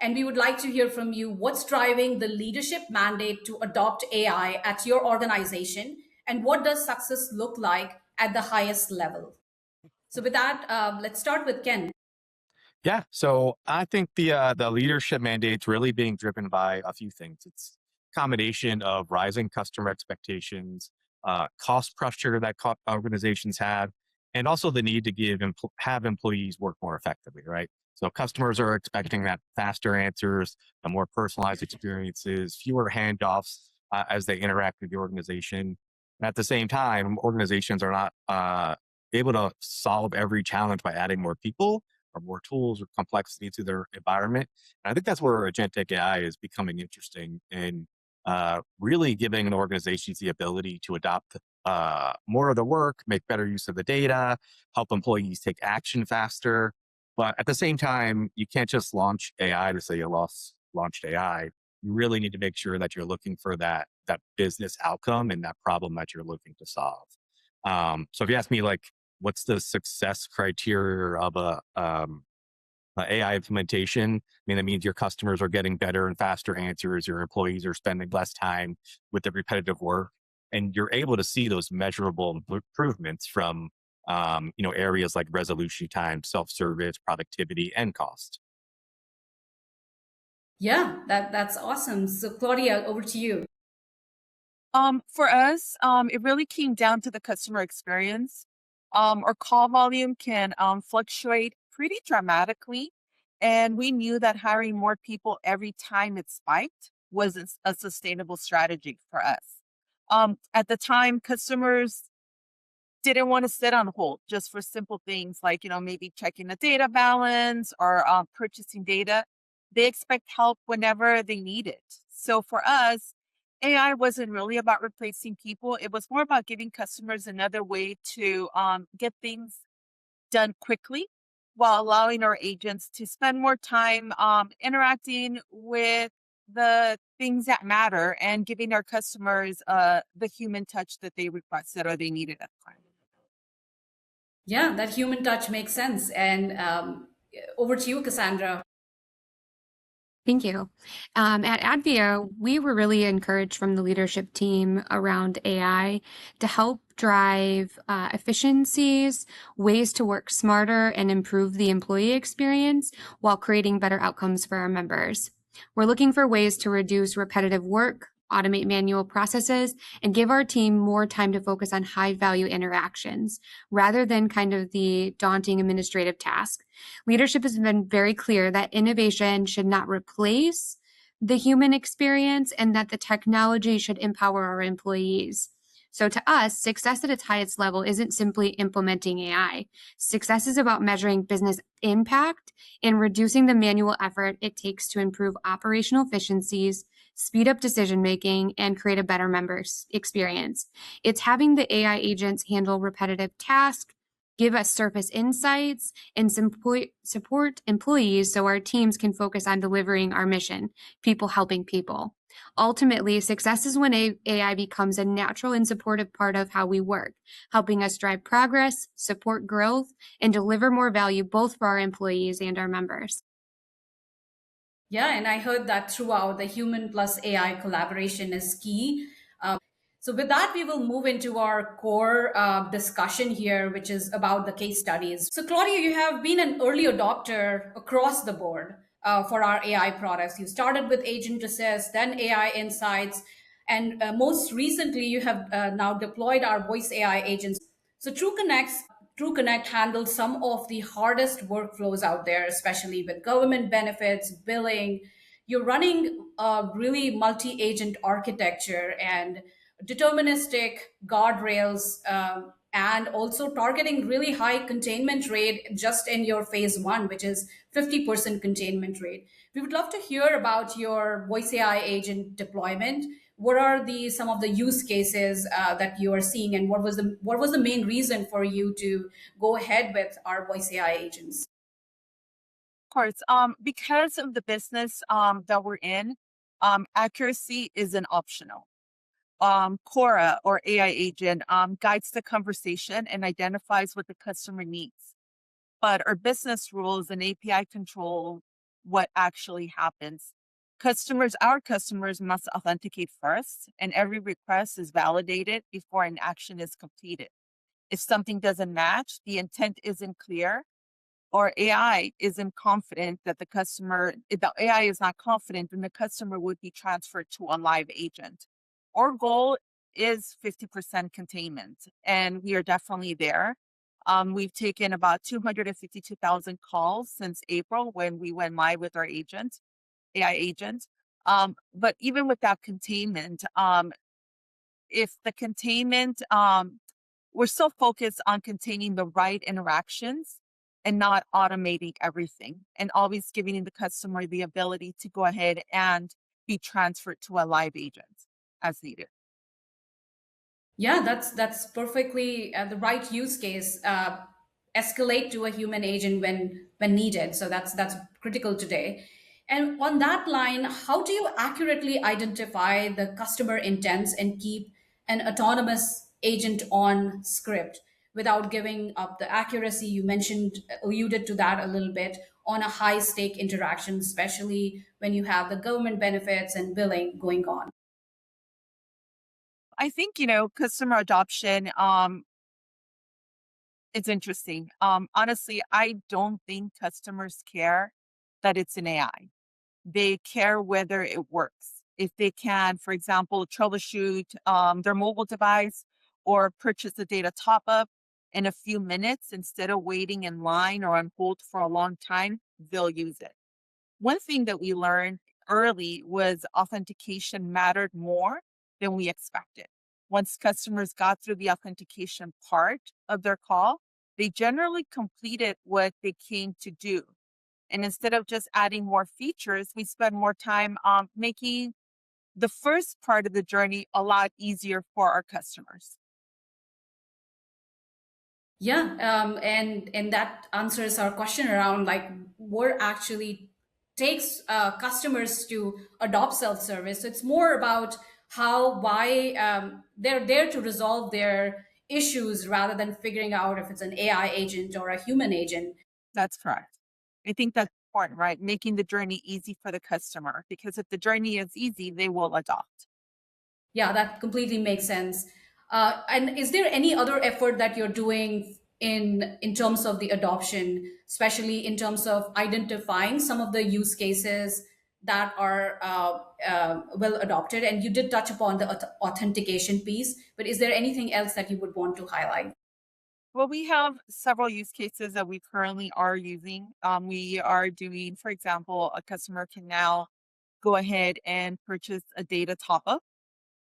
And we would like to hear from you what's driving the leadership mandate to adopt AI at your organization, and what does success look like at the highest level? So with that, let's start with Ken. Yeah, so I think the leadership mandate's really being driven by a few things. It's a combination of rising customer expectations, cost pressure that organizations have, and also the need to have employees work more effectively, right? So customers are expecting that faster answers, more personalized experiences, fewer handoffs as they interact with the organization. And at the same time, organizations are not able to solve every challenge by adding more people or more tools or complexity to their environment. And I think that's where agentic AI is becoming interesting in really giving an organizations the ability to adopt more of the work, make better use of the data, help employees take action faster. But at the same time, you can't just launch AI to say you launched AI. You really need to make sure that you're looking for that business outcome and that problem that you're looking to solve. So if you ask me, like, what's the success criteria of a AI implementation? I mean, that means your customers are getting better and faster answers. Your employees are spending less time with the repetitive work, and you're able to see those measurable improvements from areas like resolution time, self-service, productivity, and cost. Yeah, that's awesome. So Claudia, over to you. For us, it really came down to the customer experience. Our call volume can fluctuate pretty dramatically, and we knew that hiring more people every time it spiked wasn't a sustainable strategy for us. At the time, customers didn't want to sit on hold just for simple things like, maybe checking the data balance or purchasing data. They expect help whenever they need it. So for us, AI wasn't really about replacing people. It was more about giving customers another way to get things done quickly while allowing our agents to spend more time interacting with the things that matter and giving our customers the human touch that they requested or they needed at the time. Yeah, that human touch makes sense. And over to you, Cassandra. Thank you. At Advia, we were really encouraged from the leadership team around AI to help drive efficiencies, ways to work smarter, and improve the employee experience while creating better outcomes for our members. We're looking for ways to reduce repetitive work, automate manual processes, and give our team more time to focus on high-value interactions rather than kind of the daunting administrative task. Leadership has been very clear that innovation should not replace the human experience and that the technology should empower our employees. So to us, success at its highest level isn't simply implementing AI. Success is about measuring business impact and reducing the manual effort it takes to improve operational efficiencies, speed up decision-making, and create a better member experience. It's having the AI agents handle repetitive tasks, give us surface insights, and support employees so our teams can focus on delivering our mission, people helping people. Ultimately, success is when AI becomes a natural and supportive part of how we work, helping us drive progress, support growth, and deliver more value both for our employees and our members. Yeah, and I heard that throughout the human plus AI collaboration is key. So with that, we will move into our core discussion here, which is about the case studies. So Claudia, you have been an early adopter across the board for our AI products. You started with Agent Assist, then AI Insights, and most recently you have now deployed our voice AI agents. So TrueConnect handles some of the hardest workflows out there, especially with government benefits, billing. You're running a really multi-agent architecture and deterministic guardrails, and also targeting really high containment rate just in your phase one, which is 50% containment rate. We would love to hear about your voice AI agent deployment. What are some of the use cases that you are seeing, and what was the main reason for you to go ahead with our voice AI agents? Of course, because of the business that we're in, accuracy isn't optional. Cora, or AI agent, guides the conversation and identifies what the customer needs. But our business rules and API control what actually happens. Our customers must authenticate first, and every request is validated before an action is completed. If something doesn't match, the intent isn't clear, or AI isn't confident that if the AI is not confident, then the customer would be transferred to a live agent. Our goal is 50% containment, and we are definitely there. We've taken about 252,000 calls since April when we went live with our AI agent. But even without containment, if the containment, we're still focused on containing the right interactions and not automating everything, and always giving the customer the ability to go ahead and be transferred to a live agent as needed. Yeah, that's perfectly the right use case. Escalate to a human agent when needed. So that's critical today. And on that line, how do you accurately identify the customer intents and keep an autonomous agent on script without giving up the accuracy? You alluded to that a little bit on a high stake interaction, especially when you have the government benefits and billing going on. I think, customer adoption, it's interesting. Honestly, I don't think customers care that it's an AI. They care whether it works. If they can, for example, troubleshoot their mobile device or purchase a data top up in a few minutes instead of waiting in line or on hold for a long time, they'll use it. One thing that we learned early was authentication mattered more than we expected. Once customers got through the authentication part of their call, they generally completed what they came to do. And instead of just adding more features, we spend more time making the first part of the journey a lot easier for our customers. Yeah, and that answers our question around like what actually takes customers to adopt self-service. So it's more about why they're there to resolve their issues rather than figuring out if it's an AI agent or a human agent. That's correct. I think that important, right? Making the journey easy for the customer, because if the journey is easy, they will adopt. Yeah, that completely makes sense. And is there any other effort that you're doing in terms of the adoption, especially in terms of identifying some of the use cases that are well adopted? And you did touch upon the authentication piece, but is there anything else that you would want to highlight? Well, we have several use cases that we currently are using. We are doing, for example, a customer can now go ahead and purchase a data top up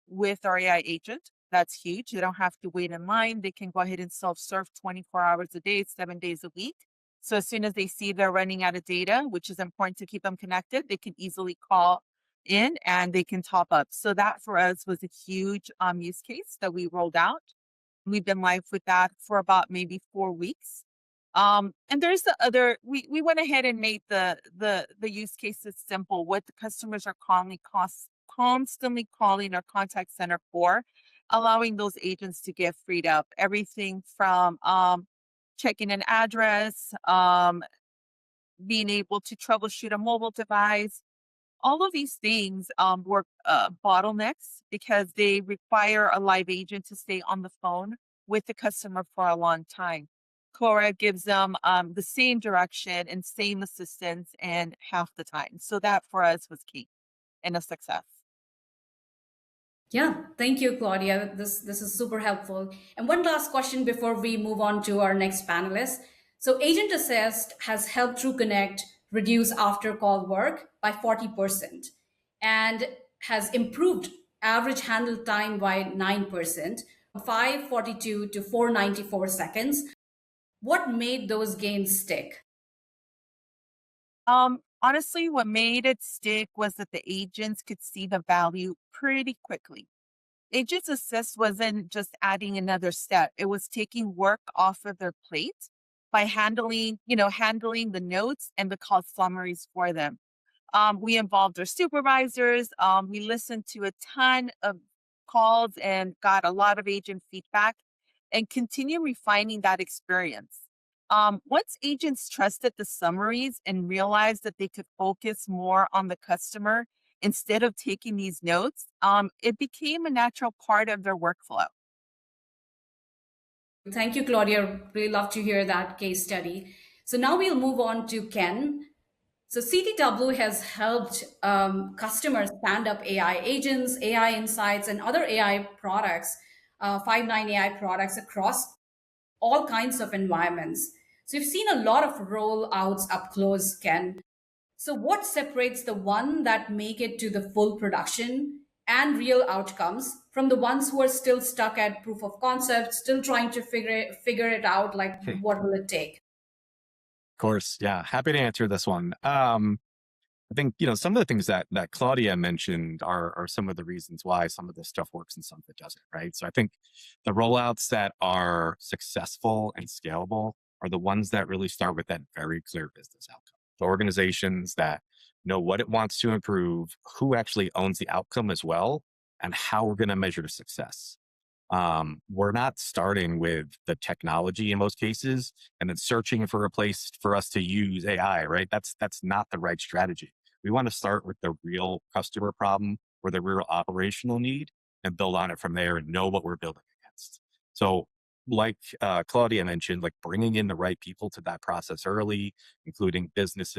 with our AI agent. That's huge. They don't have to wait in line. They can go ahead and self-serve 24 hours a day, 7 days a week. So as soon as they see they're running out of data, which is important to keep them connected, they can easily call in and they can top up. So that for us was a huge use case that we rolled out. We've been live with that for about maybe 4 weeks. And there's the other, we went ahead and made the use cases simple. What the customers are constantly calling our contact center for, allowing those agents to get freed up. Everything from checking an address, being able to troubleshoot a mobile device. All of these things were bottlenecks because they require a live agent to stay on the phone with the customer for a long time. Cora gives them the same direction and same assistance and half the time. So that for us was key and a success. Yeah, thank you, Claudia. This is super helpful. And one last question before we move on to our next panelist. So Agent Assist has helped TrueConnect reduce after call work by 40% and has improved average handle time by 9%, 542 to 494 seconds. What made those gains stick? Honestly, what made it stick was that the agents could see the value pretty quickly. Agents Assist wasn't just adding another step. It was taking work off of their plate by handling the notes and the call summaries for them. We involved our supervisors. We listened to a ton of calls and got a lot of agent feedback and continue refining that experience. Once agents trusted the summaries and realized that they could focus more on the customer instead of taking these notes, it became a natural part of their workflow. Thank you, Claudia. Really love to hear that case study. So now we'll move on to Ken. So CDW has helped customers stand up AI agents, AI insights, and other AI products, Five9 AI products across all kinds of environments. So you've seen a lot of rollouts up close, Ken. So what separates the one that make it to the full production and real outcomes from the ones who are still stuck at proof of concept, still trying to figure it out, like what will it take? Of course, yeah, happy to answer this one. I think some of the things that Claudia mentioned are some of the reasons why some of this stuff works and some of it doesn't, right? So I think the rollouts that are successful and scalable are the ones that really start with that very clear business outcome. The organizations that know what it wants to improve, who actually owns the outcome as well, and how we're going to measure the success. We're not starting with the technology in most cases and then searching for a place for us to use AI, right? That's not the right strategy. We want to start with the real customer problem or the real operational need and build on it from there and know what we're building against. So like Claudia mentioned, like bringing in the right people to that process early, including business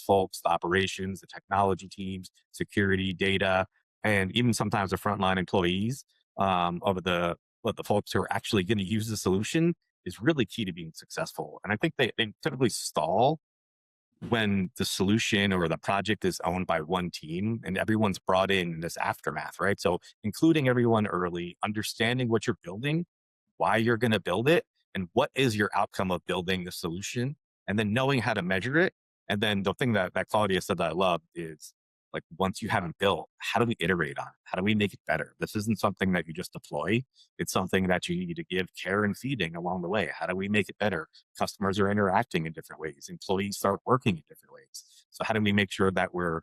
folks, the operations, the technology teams, security, data, and even sometimes the frontline employees of the folks who are actually going to use the solution is really key to being successful. And I think they typically stall when the solution or the project is owned by one team and everyone's brought in this aftermath, right? So including everyone early, understanding what you're building, why you're going to build it, and what is your outcome of building the solution, and then knowing how to measure it. And then the thing that Claudia said that I love is, like, once you have it built, how do we iterate on it? How do we make it better? This isn't something that you just deploy. It's something that you need to give care and feeding along the way. How do we make it better? Customers are interacting in different ways. Employees start working in different ways. So how do we make sure that we're,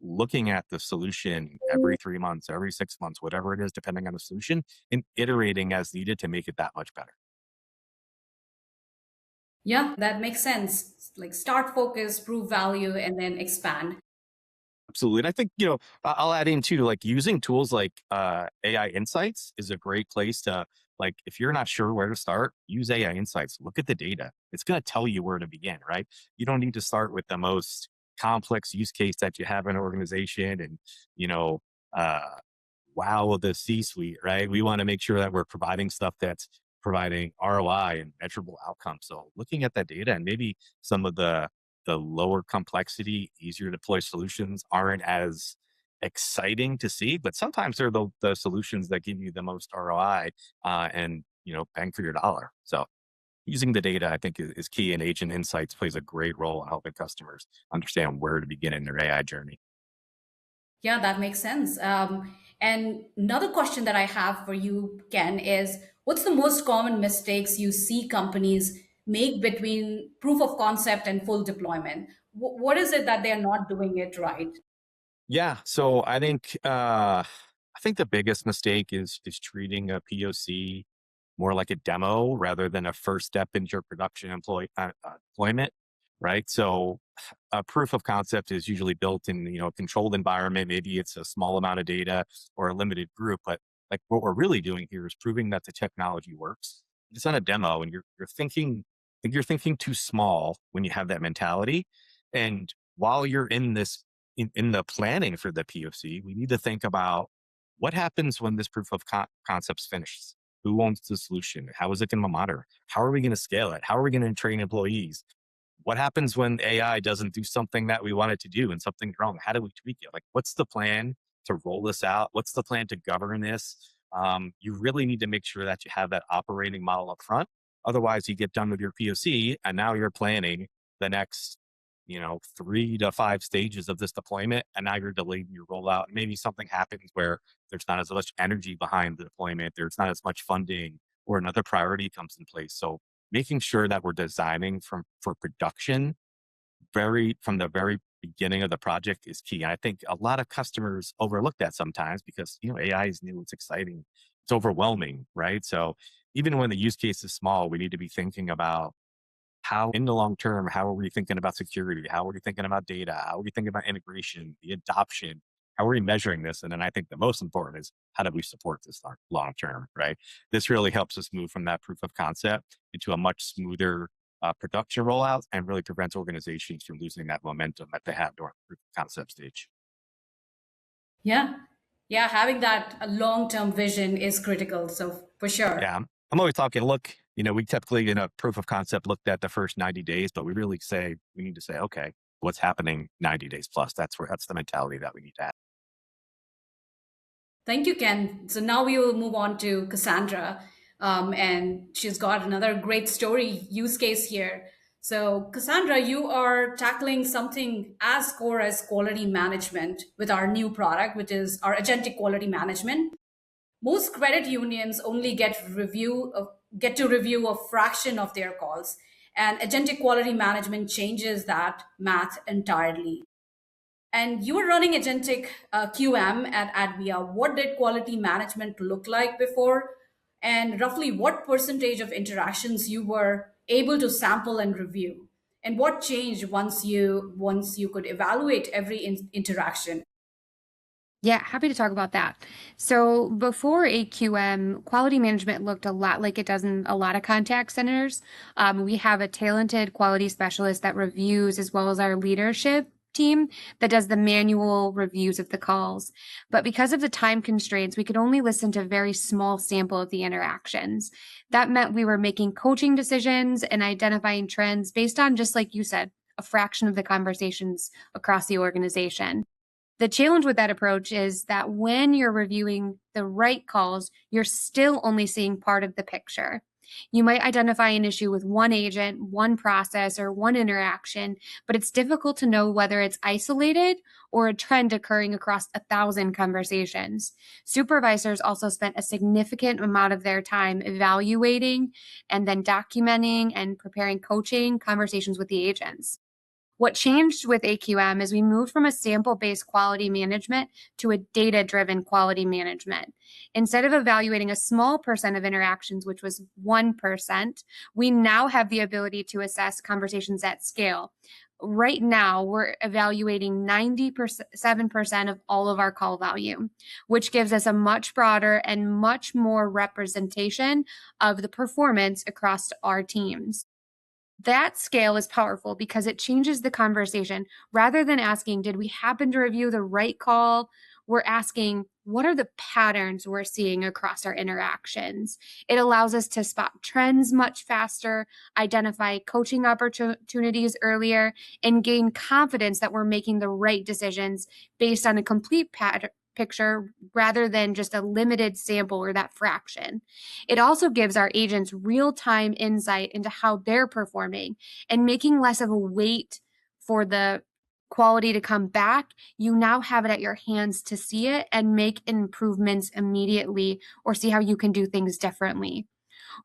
looking at the solution every 3 months, every 6 months, whatever it is, depending on the solution, and iterating as needed to make it that much better? Yeah, that makes sense. Like start focus, prove value, and then expand. Absolutely. And I think, I'll add in too, like using tools like AI Insights is a great place to, like, if you're not sure where to start, use AI Insights. Look at the data. It's going to tell you where to begin, right? You don't need to start with the most complex use case that you have in an organization and, you know, uh, wow the C-suite, right? We want to make sure that we're providing stuff that's providing ROI and measurable outcomes. So looking at that data and maybe some of the lower complexity, easier to deploy solutions aren't as exciting to see, but sometimes they're the solutions that give you the most ROI and bang for your dollar. So using the data, I think, is key, and Agent Insights plays a great role in helping customers understand where to begin in their AI journey. Yeah, that makes sense. And another question that I have for you, Ken, is what's the most common mistakes you see companies make between proof of concept and full deployment? What is it that they're not doing it right? Yeah, so I think the biggest mistake is treating a POC more like a demo rather than a first step into your production deployment, right? So a proof of concept is usually built in a controlled environment. Maybe it's a small amount of data or a limited group, but like what we're really doing here is proving that the technology works. It's not a demo, and you're thinking. I think you're thinking too small when you have that mentality. And while you're in this in the planning for the POC, we need to think about what happens when this proof of concept's finished. Who owns the solution? How is it going to monitor? How are we going to scale it? How are we going to train employees? What happens when AI doesn't do something that we want it to do and something's wrong? How do we tweak it? Like, what's the plan to roll this out? What's the plan to govern this? You really need to make sure that you have that operating model up front. Otherwise, you get done with your POC and now you're planning the next 3 to 5 stages of this deployment, and now you're delaying your rollout. Maybe something happens where there's not as much energy behind the deployment, there's not as much funding, or another priority comes in place. So making sure that we're designing for production from the very beginning of the project is key. And I think a lot of customers overlook that sometimes because AI is new, it's exciting, it's overwhelming, right? So even when the use case is small, we need to be thinking about how in the long term, how are we thinking about security? How are we thinking about data? How are we thinking about integration, the adoption? How are we measuring this? And then I think the most important is how do we support this long term, right? This really helps us move from that proof of concept into a much smoother production rollout and really prevents organizations from losing that momentum that they have during the proof of concept stage. Yeah. Yeah, having that long-term vision is critical. So for sure. Yeah, I'm always talking, look, we typically in a proof of concept looked at the first 90 days, but we need to say, okay, what's happening 90 days plus? That's the mentality that we need to have. Thank you, Ken. So now we will move on to Cassandra. And she's got another great story use case here. So, Cassandra, you are tackling something as core as quality management with our new product, which is our agentic quality management. Most credit unions only get to review a fraction of their calls, and agentic quality management changes that math entirely. And you were running agentic QM at Advia. What did quality management look like before? And roughly what percentage of interactions you were able to sample and review? And what changed once you could evaluate every interaction? Yeah, happy to talk about that. So before AQM, quality management looked a lot like it does in a lot of contact centers. We have a talented quality specialist that reviews, as well as our leadership team that does the manual reviews of the calls. But because of the time constraints, we could only listen to a very small sample of the interactions. That meant we were making coaching decisions and identifying trends based on, just like you said, a fraction of the conversations across the organization. The challenge with that approach is that when you're reviewing the right calls, you're still only seeing part of the picture. You might identify an issue with one agent, one process, or one interaction, but it's difficult to know whether it's isolated or a trend occurring across 1,000 conversations. Supervisors also spent a significant amount of their time evaluating and then documenting and preparing coaching conversations with the agents. What changed with AQM is we moved from a sample-based quality management to a data-driven quality management. Instead of evaluating a small percent of interactions, which was 1%, we now have the ability to assess conversations at scale. Right now, we're evaluating 97% of all of our call volume, which gives us a much broader and much more representation of the performance across our teams. That scale is powerful because it changes the conversation. Rather than asking, did we happen to review the right call? We're asking, what are the patterns we're seeing across our interactions? It allows us to spot trends much faster, identify coaching opportunities earlier, and gain confidence that we're making the right decisions based on a complete picture rather than just a limited sample or that fraction. It also gives our agents real-time insight into how they're performing and making less of a wait for the quality to come back. You now have it at your hands to see it and make improvements immediately or see how you can do things differently.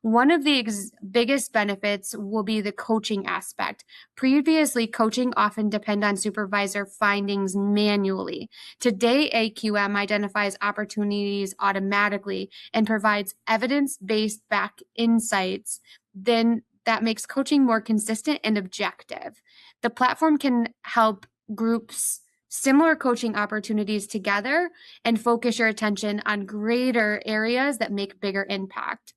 One of the biggest benefits will be the coaching aspect. Previously, coaching often depended on supervisor findings manually. Today, AQM identifies opportunities automatically and provides evidence-based back insights. Then that makes coaching more consistent and objective. The platform can help groups similar coaching opportunities together and focus your attention on greater areas that make bigger impact.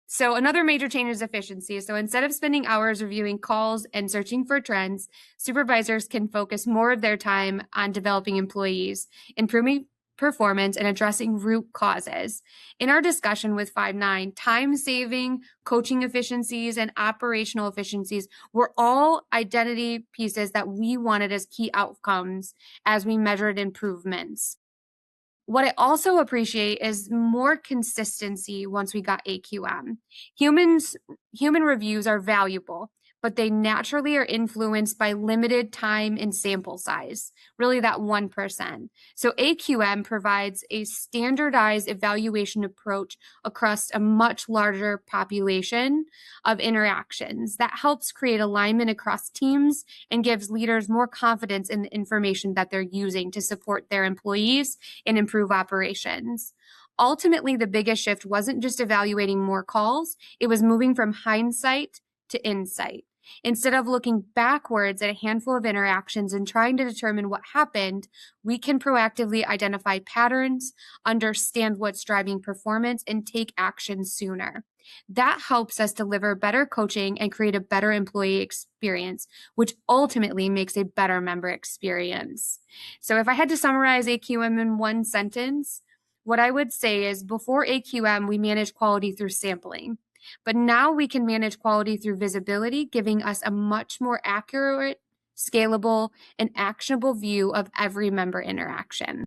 So another major change is efficiency. So instead of spending hours reviewing calls and searching for trends, supervisors can focus more of their time on developing employees, improving performance, and addressing root causes. In our discussion with Five9, time-saving, coaching efficiencies, and operational efficiencies were all identity pieces that we wanted as key outcomes as we measured improvements. What I also appreciate is more consistency once we got AQM. Human reviews are valuable, but they naturally are influenced by limited time and sample size, really that 1%. So AQM provides a standardized evaluation approach across a much larger population of interactions that helps create alignment across teams and gives leaders more confidence in the information that they're using to support their employees and improve operations. Ultimately, the biggest shift wasn't just evaluating more calls, it was moving from hindsight to insight. Instead of looking backwards at a handful of interactions and trying to determine what happened, we can proactively identify patterns, understand what's driving performance, and take action sooner. That helps us deliver better coaching and create a better employee experience, which ultimately makes a better member experience. So if I had to summarize AQM in one sentence, what I would say is before AQM, we managed quality through sampling. But now we can manage quality through visibility, giving us a much more accurate, scalable, and actionable view of every member interaction.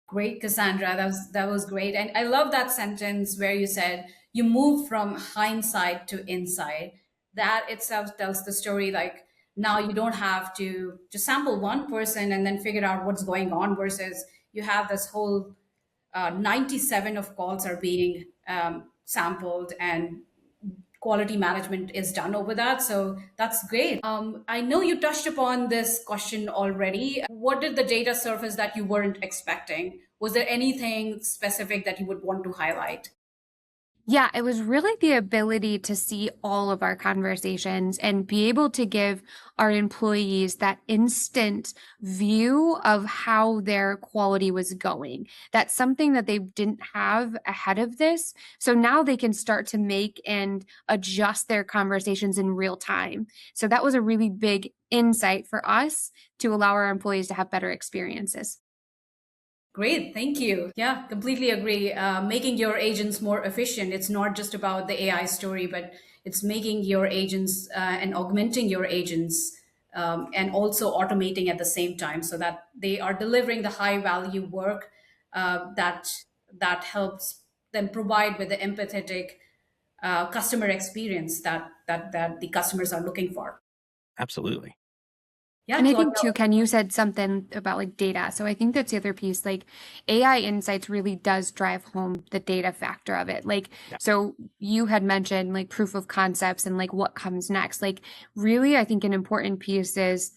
Great, Cassandra. That was great. And I love that sentence where you said you move from hindsight to insight. That itself tells the story like now you don't have to just sample one person and then figure out what's going on versus you have this whole 97 of calls are being sampled and quality management is done over that. So that's great. I know you touched upon this question already. What did the data surface that you weren't expecting? Was there anything specific that you would want to highlight? Yeah, it was really the ability to see all of our conversations and be able to give our employees that instant view of how their quality was going. That's something that they didn't have ahead of this. So now they can start to make and adjust their conversations in real time. So that was a really big insight for us to allow our employees to have better experiences. Great, thank you. Yeah, completely agree. Making your agents more efficient, it's not just about the AI story, but it's making your agents and augmenting your agents and also automating at the same time so that they are delivering the high value work that helps them provide with the empathetic customer experience that the customers are looking for. Absolutely. Yeah, And I Claudia. think too, Ken, you said something about like data. So I think that's the other piece. Like AI insights really does drive home the data factor of it. Like, so you had mentioned like proof of concepts and like what comes next. Like, really, I think an important piece is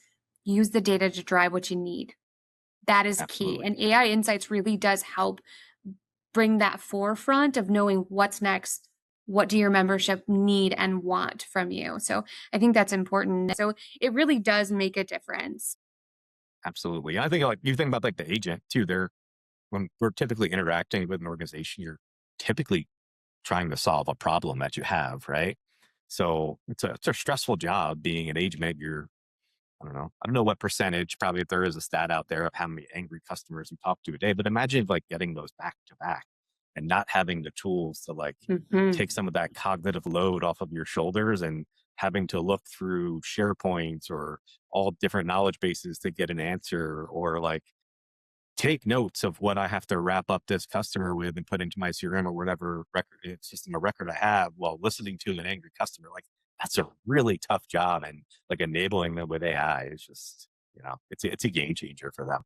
use the data to drive what you need. That is key. And AI insights really does help bring that forefront of knowing what's next. What do your membership need and want from you? So I think that's important. So it really does make a difference. Absolutely. I think like you think about like the agent too. When we're typically interacting with an organization, you're typically trying to solve a problem that you have, right? So it's a stressful job being an agent. I don't know what percentage, probably if there is a stat out there of how many angry customers you talk to a day, but imagine like getting those back to back and not having the tools to like take some of that cognitive load off of your shoulders and having to look through SharePoints or all different knowledge bases to get an answer or like take notes of what I have to wrap up this customer with and put into my CRM or whatever system of record I have while listening to an angry customer. Like that's a really tough job, and like enabling them with AI is just, it's a game changer for them.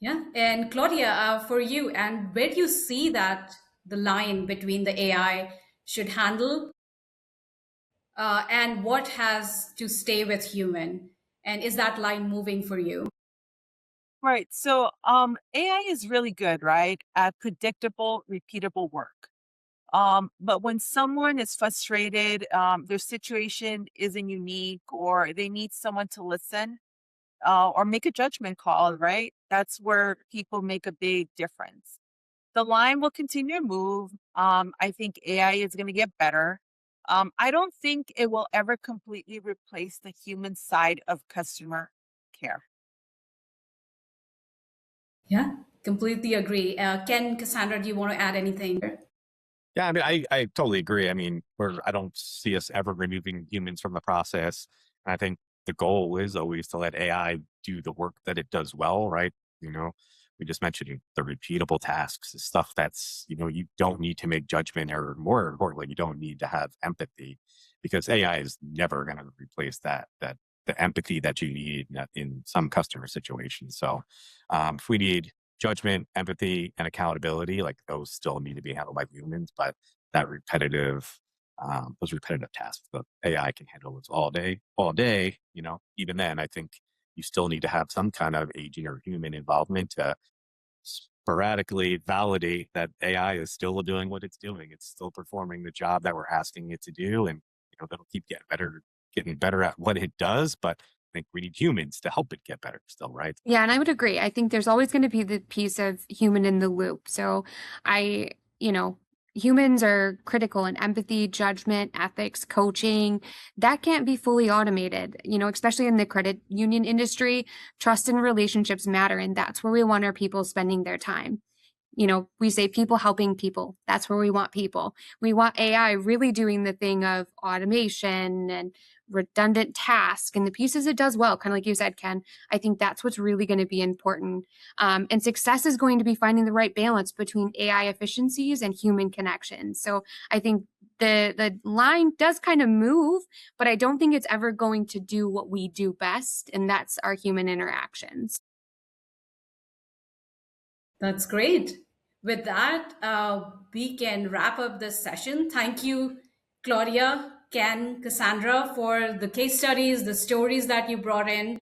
Yeah, and Claudia, for you, and where do you see that the line between the AI should handle and what has to stay with human? And is that line moving for you? Right. So AI is really good, right, at predictable, repeatable work. But when someone is frustrated, their situation isn't unique, or they need someone to listen or make a judgment call, right? That's where people make a big difference. The line will continue to move. I think AI is going to get better. I don't think it will ever completely replace the human side of customer care. Yeah, completely agree. Ken, Cassandra, do you want to add anything? Yeah, I mean, I totally agree. I mean, I don't see us ever removing humans from the process. I think the goal is always to let AI do the work that it does well, right? You know, we just mentioned the repeatable tasks, the stuff that's, you don't need to make judgment, or more importantly, you don't need to have empathy, because AI is never going to replace that the empathy that you need in some customer situations. So if we need judgment, empathy, and accountability, like those still need to be handled by humans, but those repetitive tasks, the AI can handle those all day. Even then, I think you still need to have some kind of agent or human involvement to sporadically validate that AI is still doing what it's doing. It's still performing the job that we're asking it to do, and that'll keep getting better at what it does. But I think we need humans to help it get better still, right? Yeah, and I would agree. I think there's always going to be the piece of human in the loop. So humans are critical in empathy, judgment, ethics, coaching. That can't be fully automated, especially in the credit union industry. Trust and relationships matter, and that's where we want our people spending their time. We say people helping people. That's where we want people. We want AI really doing the thing of automation and redundant tasks and the pieces it does well, kind of like you said, Ken. I think that's what's really going to be important. And success is going to be finding the right balance between AI efficiencies and human connections. So I think the line does kind of move, but I don't think it's ever going to do what we do best, and that's our human interactions. That's great. With that, we can wrap up this session. Thank you, Claudia, Ken, Cassandra, for the case studies, the stories that you brought in.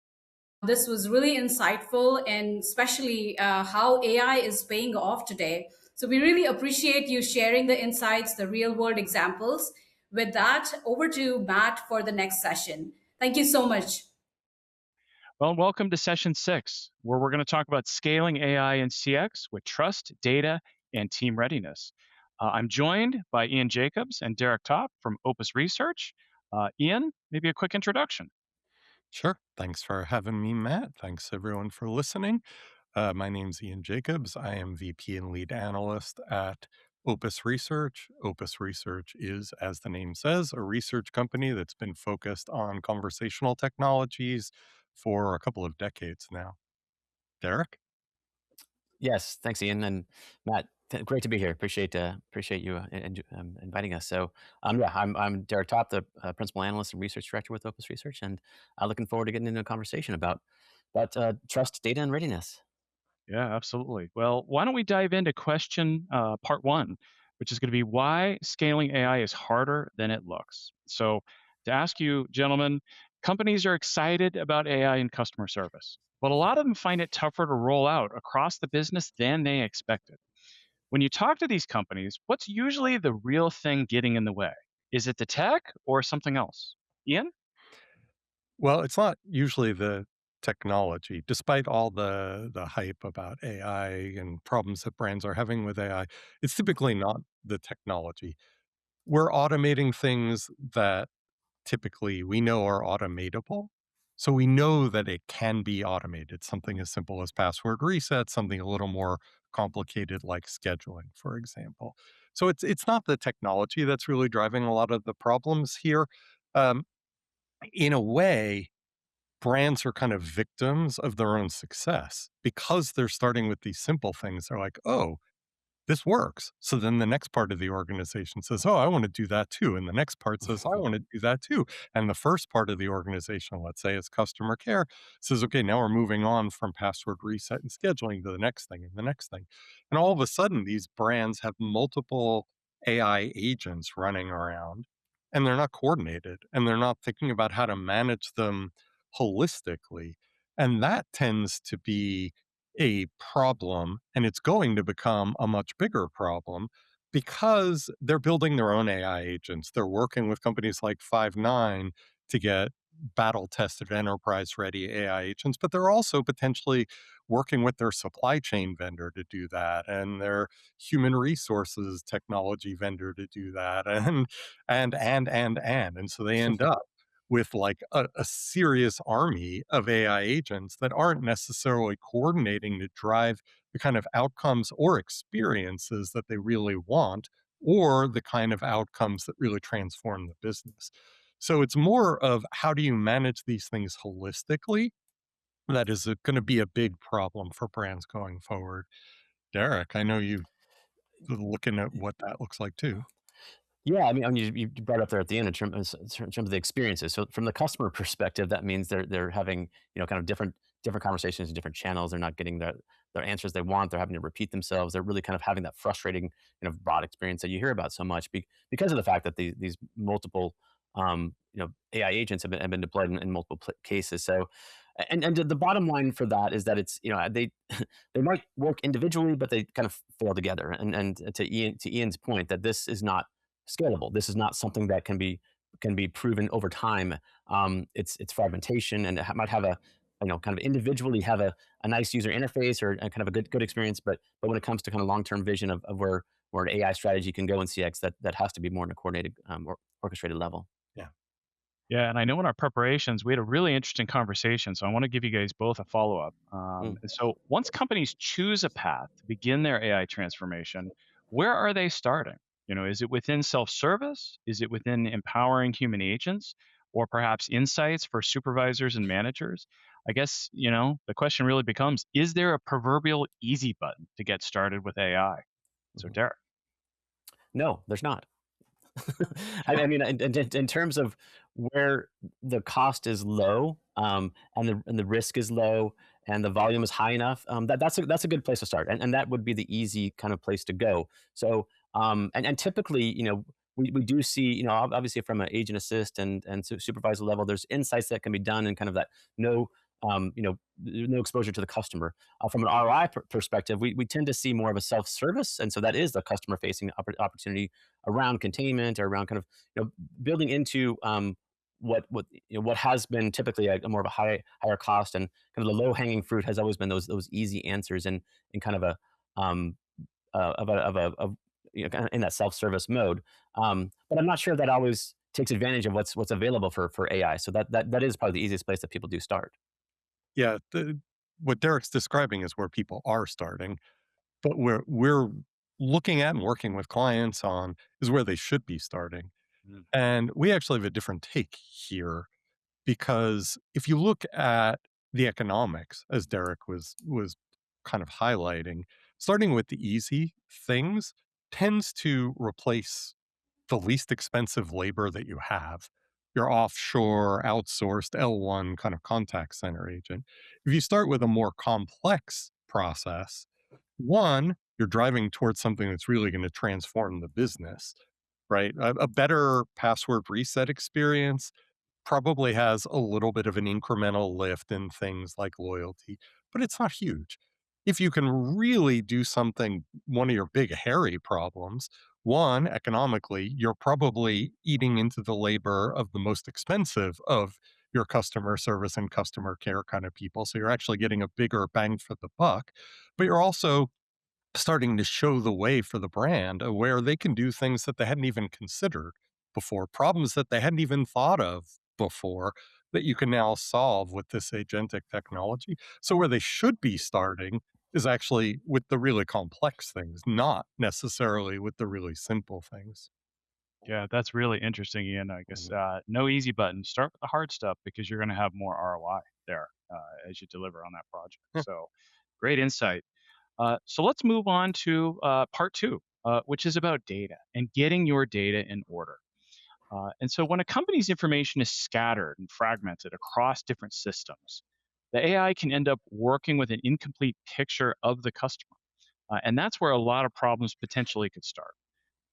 This was really insightful, and especially how AI is paying off today. So we really appreciate you sharing the insights, the real world examples. With that, over to Matt for the next session. Thank you so much. Well, welcome to session 6, where we're going to talk about scaling AI and CX with trust, data, and team readiness. I'm joined by Ian Jacobs and Derek Top from Opus Research. Ian, maybe a quick introduction. Sure. Thanks for having me, Matt. Thanks everyone for listening. My name's Ian Jacobs. I am VP and lead analyst at Opus Research. Opus Research is, as the name says, a research company that's been focused on conversational technologies for a couple of decades now. Derek? Yes, thanks, Ian. And Matt, Great to be here. Appreciate you inviting us. So, yeah, I'm Derek Top, the principal analyst and research director with Opus Research, and looking forward to getting into a conversation about trust, data, and readiness. Yeah, absolutely. Well, why don't we dive into question part one, which is going to be why scaling AI is harder than it looks. So, to ask you, gentlemen, companies are excited about AI in customer service, but a lot of them find it tougher to roll out across the business than they expected. When you talk to these companies, what's usually the real thing getting in the way? Is it the tech or something else? Ian? Well, it's not usually the technology, despite all the hype about AI and problems that brands are having with AI. It's typically not the technology. We're automating things that typically we know are automatable. So we know that it can be automated. Something as simple as password reset, something a little more complicated like scheduling, for example. So it's not the technology that's really driving a lot of the problems here. Um, in a way, brands are kind of victims of their own success because they're starting with these simple things. They're like, oh, this works. So then the next part of the organization says, oh, I want to do that too. And the next part says, I want to do that too. And the first part of the organization, let's say it's customer care, says, okay, now we're moving on from password reset and scheduling to the next thing and the next thing. And all of a sudden, these brands have multiple AI agents running around and they're not coordinated and they're not thinking about how to manage them holistically. And that tends to be a problem, and it's going to become a much bigger problem because they're building their own AI agents. They're working with companies like Five9 to get battle tested enterprise ready AI agents, but they're also potentially working with their supply chain vendor to do that and their human resources technology vendor to do that and so they end up with like a serious army of AI agents that aren't necessarily coordinating to drive the kind of outcomes or experiences that they really want, or the kind of outcomes that really transform the business. So it's more of how do you manage these things holistically? That is going to be a big problem for brands going forward. Derek, I know you looking at what that looks like too. Yeah, I mean, you brought up there at the end in terms of the experiences. So from the customer perspective, that means they're having kind of different conversations in different channels. They're not getting their answers they want. They're having to repeat themselves. They're really kind of having that frustrating broad experience that you hear about so much because of the fact that these multiple AI agents have been deployed in multiple cases. So and the bottom line for that is that it's they they might work individually, but they kind of fail together. And to Ian's point that this is not scalable. This is not something that can be proven over time. It's fragmentation, and it might have a kind of individually have a nice user interface or a kind of a good experience, but when it comes to kind of long term vision of where an AI strategy can go in CX, that has to be more in a coordinated or orchestrated level. Yeah. Yeah, and I know in our preparations, we had a really interesting conversation. So I want to give you guys both a follow up. And so once companies choose a path to begin their AI transformation, where are they starting? Is it within self service? Is it within empowering human agents? Or perhaps insights for supervisors and managers? I guess, the question really becomes is there a proverbial easy button to get started with AI? So, Derek. No, there's not. I mean, in terms of where the cost is low, and the risk is low, and the volume is high enough, that's a good place to start, and that would be the easy kind of place to go. So, and typically, we do see, obviously from an agent assist and supervisor level, there's insights that can be done and kind of that no. No exposure to the customer. From an ROI perspective, we tend to see more of a self-service, and so that is the customer-facing opportunity around containment or around kind of building into what has been typically a more of a higher cost, and kind of the low-hanging fruit has always been those easy answers in kind of a kind of in that self-service mode. But I'm not sure that always takes advantage of what's available for AI. So that is probably the easiest place that people do start. Yeah, what Derek's describing is where people are starting, but we're looking at and working with clients on is where they should be starting. And we actually have a different take here because if you look at the economics, as Derek was kind of highlighting, Starting with the easy things tends to replace the least expensive labor that you have, your offshore, outsourced L1 kind of contact center agent. If you start with a more complex process, one, you're driving towards something that's really going to transform the business, right? A better password reset experience probably has a little bit of an incremental lift in things like loyalty, but it's not huge. If you can really do something, one of your big hairy problems, one, economically, you're probably eating into the labor of the most expensive of your customer service and customer care kind of people. So you're actually getting a bigger bang for the buck, but you're also starting to show the way for the brand where they can do things that they hadn't even considered before, problems that they hadn't even thought of before that you can now solve with this agentic technology. So where they should be starting is actually with the really complex things, not necessarily with the really simple things. Yeah, that's really interesting, Ian. I guess no easy button. Start with the hard stuff because you're going to have more ROI there as you deliver on that project. So, great insight. So let's move on to part two, which is about data and getting your data in order. And so when a company's information is scattered and fragmented across different systems, the AI can end up working with an incomplete picture of the customer. And that's where a lot of problems potentially could start.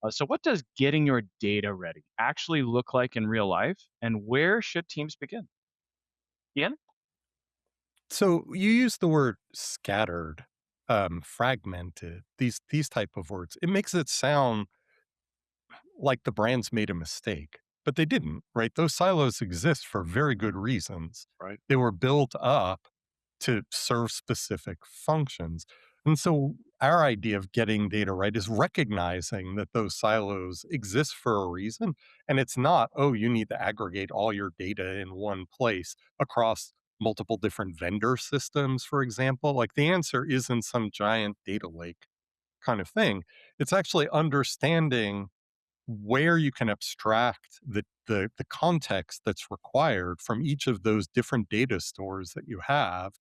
So, what does getting your data ready actually look like in real life, and where should teams begin? Ian? So you use the word scattered, fragmented, these type of words. It makes it sound like the brands made a mistake, but they didn't, right? Those silos exist for very good reasons. Right. They were built up to serve specific functions. And so our idea of getting data right is recognizing that those silos exist for a reason. And it's not, oh, you need to aggregate all your data in one place across multiple different vendor systems, for example. Like the answer isn't some giant data lake kind of thing. It's actually understanding where you can abstract the context that's required from each of those different data stores that you have,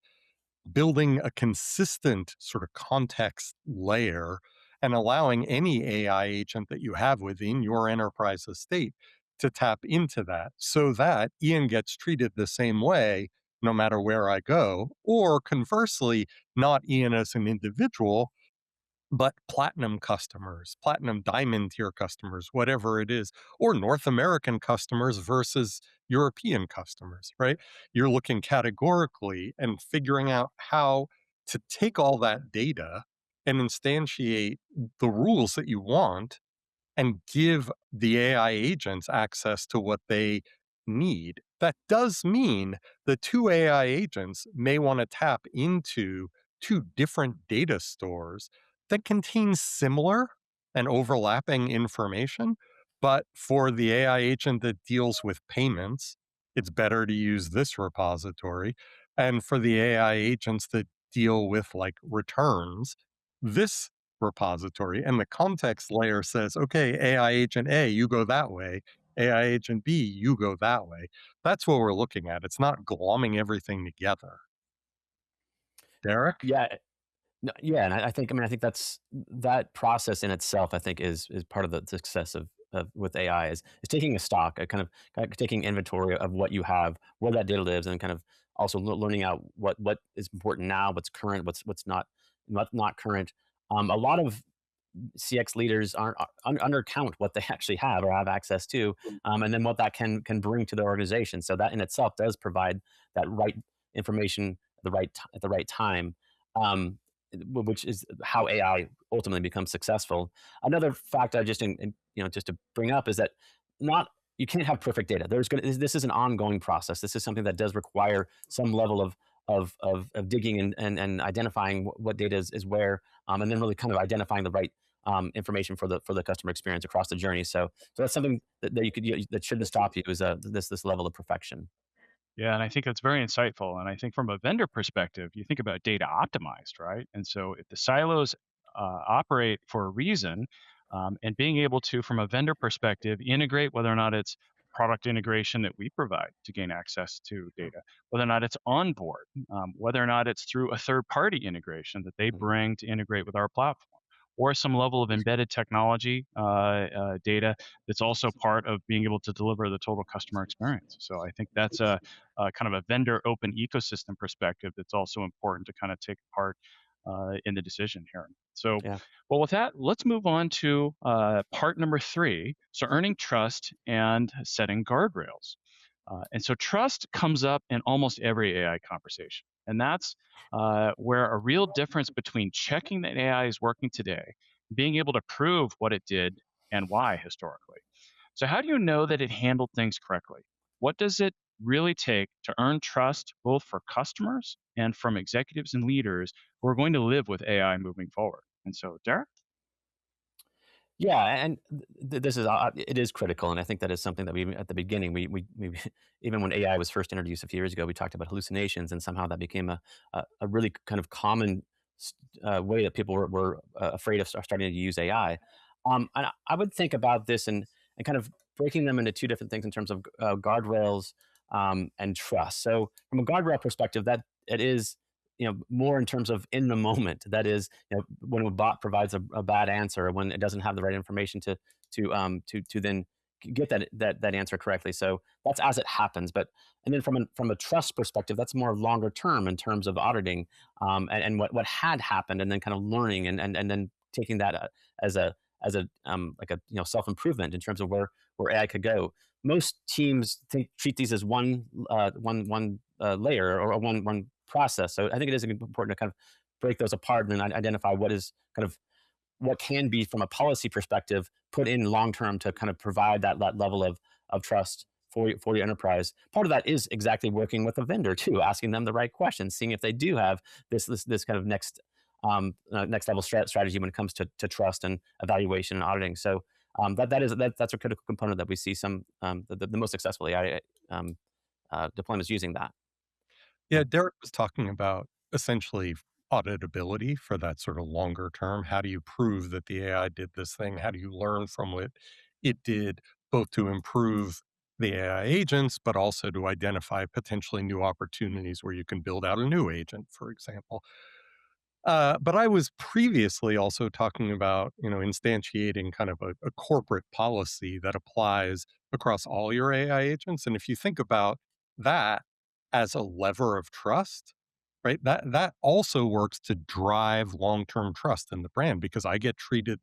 building a consistent sort of context layer and allowing any AI agent that you have within your enterprise estate to tap into that so that Ian gets treated the same way no matter where I go, or conversely, not Ian as an individual, but platinum customers, platinum diamond tier customers, whatever it is, or North American customers versus European customers, right? You're looking categorically and figuring out how to take all that data and instantiate the rules that you want and give the AI agents access to what they need. That does mean the two AI agents may want to tap into two different data stores that contain similar and overlapping information. But for the AI agent that deals with payments, it's better to use this repository. And for the AI agents that deal with like returns, this repository. And the context layer says, okay, AI agent A, you go that way. AI agent B, you go that way. That's what we're looking at. It's not glomming everything together. Derek? Yeah, no, yeah, and I think I think that's that process in itself. I think is part of the success of with AI is taking a stock, a kind of taking inventory of what you have, where that data lives, and kind of also learning out what is important now, what's current, what's not current. A lot of CX leaders aren't undercount what they actually have or have access to, and then what that can bring to the organization. So that in itself does provide that right information at the right time. Um, which is how AI ultimately becomes successful. Another fact I just just to bring up is that not you can't have perfect data. This is an ongoing process. This is something that does require some level of digging and identifying what data is where, and then really kind of identifying the right information for the customer experience across the journey. So that's something that shouldn't stop you is this level of perfection. Yeah, and I think that's very insightful. And I think from a vendor perspective, you think about data optimized, right? And so if the silos operate for a reason, and being able to, from a vendor perspective, integrate whether or not it's product integration that we provide to gain access to data, whether or not it's on board, whether or not it's through a third-party integration that they bring to integrate with our platform, or some level of embedded technology data that's also part of being able to deliver the total customer experience. So I think that's a kind of a vendor open ecosystem perspective that's also important to kind of take part in the decision here. So, well, with that, let's move on to part number 3. So earning trust and setting guardrails. And so trust comes up in almost every AI conversation. And that's where a real difference between checking that AI is working today, being able to prove what it did and why historically. So how do you know that it handled things correctly? What does it really take to earn trust both for customers and from executives and leaders who are going to live with AI moving forward? And so, Derek? Yeah, and this is it is critical, and I think that is something that we at the beginning we even when AI was first introduced a few years ago, we talked about hallucinations, and somehow that became a really kind of common way that people were afraid of starting to use AI. And I would think about this and kind of breaking them into two different things in terms of guardrails and trust. So from a guardrail perspective, that it is more in terms of in the moment. That is, when a bot provides a bad answer, or when it doesn't have the right information to then get that answer correctly. So that's as it happens. But and then from a trust perspective, that's more longer term in terms of auditing and what had happened, and then kind of learning and then taking that as a like a self improvement in terms of where AI could go. Most teams treat these as one layer or one process. So I think it is important to kind of break those apart and then identify what is kind of what can be from a policy perspective put in long term to kind of provide that level of trust for your enterprise. Part of that is exactly working with a vendor too, asking them the right questions, seeing if they do have this kind of next level strategy when it comes to trust and evaluation and auditing. So that's a critical component that we see some the most successful AI deployments using that. Yeah, Derek was talking about essentially auditability for that sort of longer term. How do you prove that the AI did this thing? How do you learn from what it did, both to improve the AI agents, but also to identify potentially new opportunities where you can build out a new agent, for example. But I was previously also talking about, instantiating kind of a corporate policy that applies across all your AI agents. And if you think about that as a lever of trust, right, that also works to drive long-term trust in the brand, because I get treated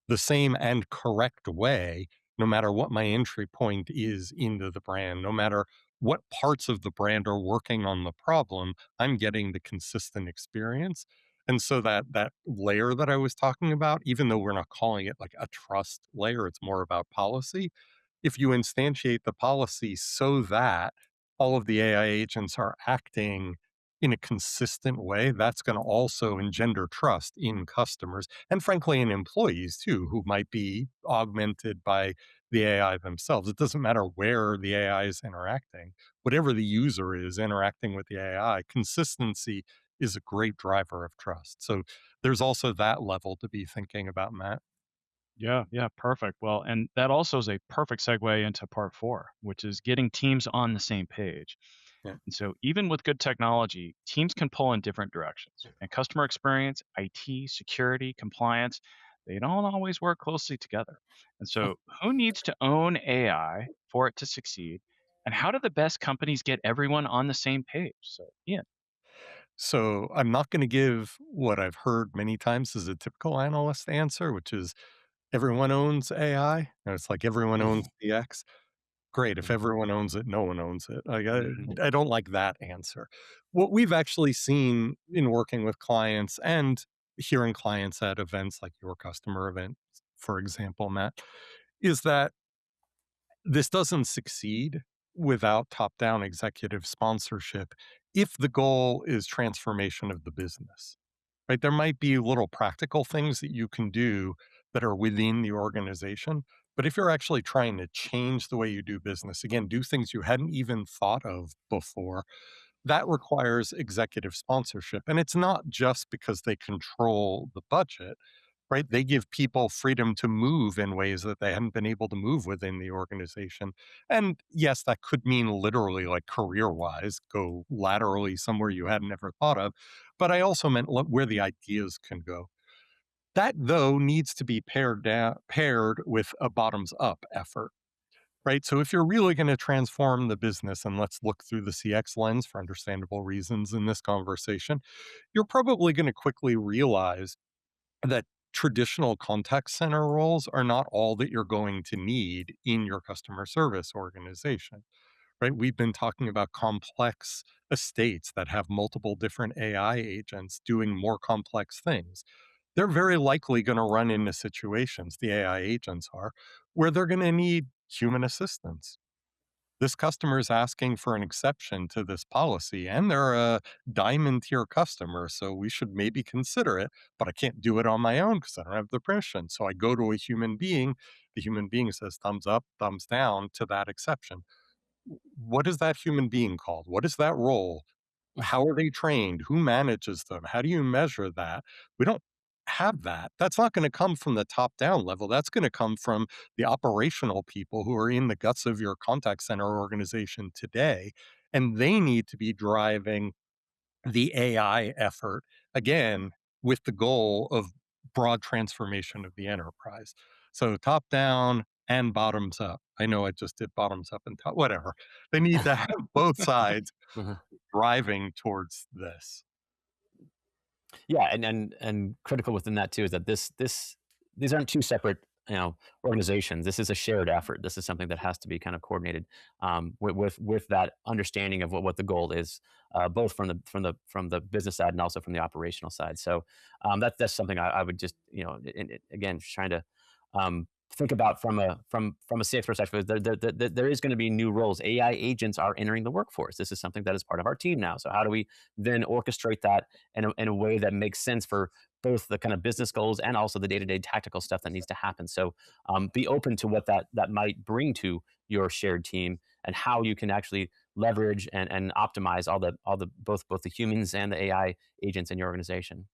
the same and correct way, no matter what my entry point is into the brand, no matter what parts of the brand are working on the problem, I'm getting the consistent experience. And so that layer that I was talking about, even though we're not calling it like a trust layer, it's more about policy. If you instantiate the policy so that all of the AI agents are acting in a consistent way, that's going to also engender trust in customers and frankly in employees too, who might be augmented by the AI themselves. It doesn't matter where the AI is interacting, whatever the user is interacting with the AI, consistency is a great driver of trust. So there's also that level to be thinking about, Matt. Yeah, yeah, perfect. Well, and that also is a perfect segue into part 4, which is getting teams on the same page. Yeah. And so even with good technology, teams can pull in different directions. And customer experience, IT, security, compliance, they don't always work closely together. And so who needs to own AI for it to succeed? And how do the best companies get everyone on the same page? So, Ian. So I'm not going to give what I've heard many times as a typical analyst answer, which is everyone owns AI. And it's like everyone owns CX. Great. If everyone owns it, no one owns it. I don't like that answer. What we've actually seen in working with clients and hearing clients at events like your customer event, for example, Matt, is that this doesn't succeed without top-down executive sponsorship if the goal is transformation of the business, right? There might be little practical things that you can do that are within the organization, but if you're actually trying to change the way you do business, again, do things you hadn't even thought of before, that requires executive sponsorship. And it's not just because they control the budget, right? They give people freedom to move in ways that they hadn't been able to move within the organization. And yes, that could mean literally like career wise, go laterally somewhere you hadn't ever thought of. But I also meant where the ideas can go. That, though, needs to be paired with a bottoms up effort, right? So if you're really going to transform the business, and let's look through the CX lens for understandable reasons in this conversation, you're probably going to quickly realize that traditional contact center roles are not all that you're going to need in your customer service organization, right? We've been talking about complex estates that have multiple different AI agents doing more complex things. They're very likely going to run into situations, the AI agents are, where they're going to need human assistance. This customer is asking for an exception to this policy, and they're a diamond tier customer, so we should maybe consider it, but I can't do it on my own because I don't have the permission. So I go to a human being. The human being says thumbs up, thumbs down to that exception. What is that human being called? What is that role? How are they trained? Who manages them? How do you measure that? We don't have that. That's not going to come from the top down level. That's going to come from the operational people who are in the guts of your contact center organization today. And they need to be driving the AI effort, again, with the goal of broad transformation of the enterprise. So top down and bottoms up. I know I just did bottoms up and top, whatever. They need to have both sides Mhm. driving towards this. Yeah, and critical within that too is that these aren't two separate, organizations. This is a shared effort. This is something that has to be kind of coordinated, with that understanding of what the goal is, both from the business side and also from the operational side. So that's something I would just, again, trying to think about from a CX perspective. There is going to be new roles. AI agents are entering the workforce. This is something that is part of our team now. So how do we then orchestrate that in a way that makes sense for both the kind of business goals and also the day-to-day tactical stuff that needs to happen? So be open to what that might bring to your shared team and how you can actually leverage and optimize all the both the humans and the AI agents in your organization.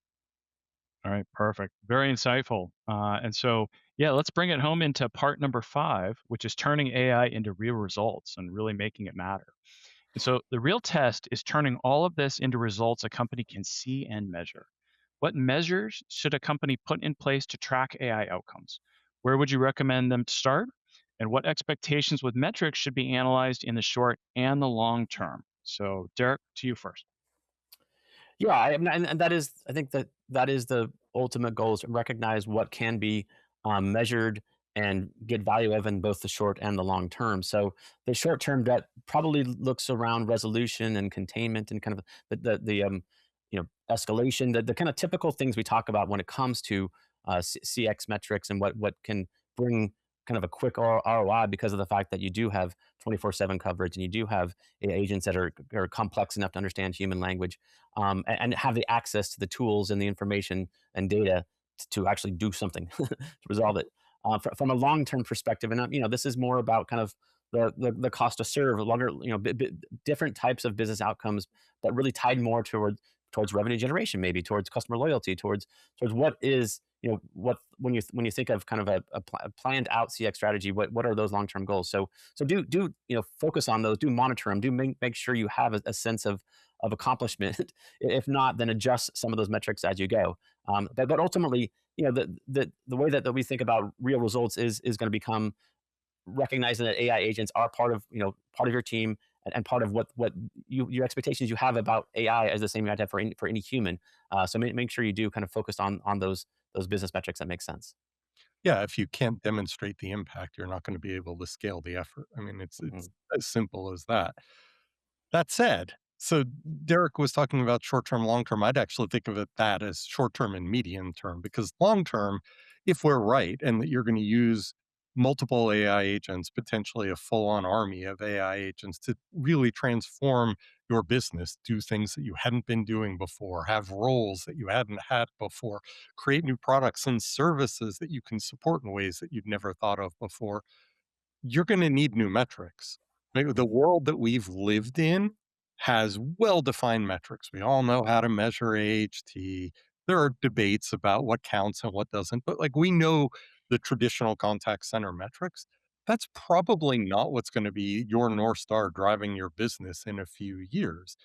All right, perfect. Very insightful. And so, yeah, let's bring it home into part number 5, which is turning AI into real results and really making it matter. And so, the real test is turning all of this into results a company can see and measure. What measures should a company put in place to track AI outcomes? Where would you recommend them to start? And what expectations with metrics should be analyzed in the short and the long term? So, Derek, to you first. Yeah, and that is, I think that is the ultimate goal, is to recognize what can be measured and get value of in both the short and the long term. So the short term debt probably looks around resolution and containment and kind of the escalation, the kind of typical things we talk about when it comes to CX metrics and what can bring kind of a quick ROI, because of the fact that you do have 24/7 coverage and you do have agents that are complex enough to understand human language, and have the access to the tools and the information and data to actually do something to resolve it. From a long-term perspective, and this is more about kind of the cost to serve, longer, different types of business outcomes that really tied more towards revenue generation, maybe towards customer loyalty, towards what is, what when you think of kind of a planned out CX strategy, what are those long-term goals? So do focus on those, do monitor them, do make sure you have a sense of accomplishment. If not, then adjust some of those metrics as you go. But ultimately, the way that we think about real results is going to become recognizing that AI agents are part of your team, and part of what your expectations you have about AI is the same you have to have for any human. So make sure you do kind of focus on those business metrics that make sense. Yeah, if you can't demonstrate the impact, you're not going to be able to scale the effort. I mean, it's as simple as that. That said, so Derek was talking about short term, long term. I'd actually think of it that as short term and medium term, because long term, if we're right and that you're going to use multiple AI agents, potentially a full on army of AI agents to really transform your business, do things that you hadn't been doing before, have roles that you hadn't had before, create new products and services that you can support in ways that you'd never thought of before, you're going to need new metrics. Right? The world that we've lived in has well defined metrics. We all know how to measure AHT. There are debates about what counts and what doesn't, but like we know the traditional contact center metrics. That's probably not what's going to be your North Star driving your business in a few years.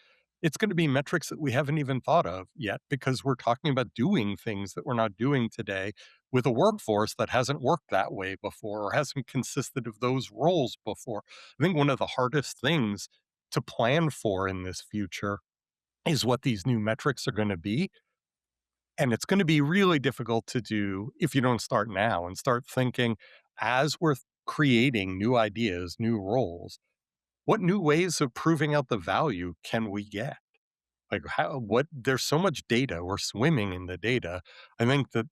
It's going to be metrics that we haven't even thought of yet because we're talking about doing things that we're not doing today with a workforce that hasn't worked that way before or hasn't consisted of those roles before. I think one of the hardest things to plan for in this future is what these new metrics are going to be. And it's going to be really difficult to do if you don't start now and start thinking as we're creating new ideas, new roles, what new ways of proving out the value can we get? Like there's so much data, we're swimming in the data. I think that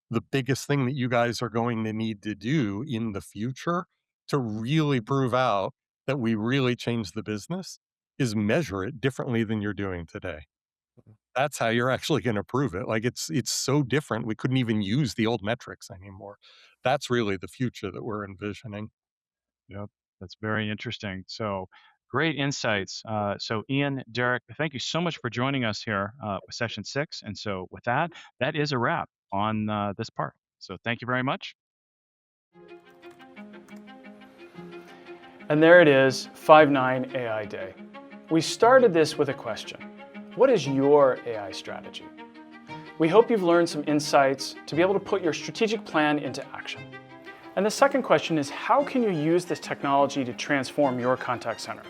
the biggest thing that you guys are going to need to do in the future to really prove out that we really changed the business is measure it differently than you're doing today. That's how you're actually going to prove it. Like it's so different. We couldn't even use the old metrics anymore. That's really the future that we're envisioning. Yep, that's very interesting. So great insights. So Ian, Derek, thank you so much for joining us here with session 6. And so with that, that is a wrap on this part. So thank you very much. And there it is, Five9 AI Day. We started this with a question. What is your AI strategy? We hope you've learned some insights to be able to put your strategic plan into action. And the second question is, how can you use this technology to transform your contact center?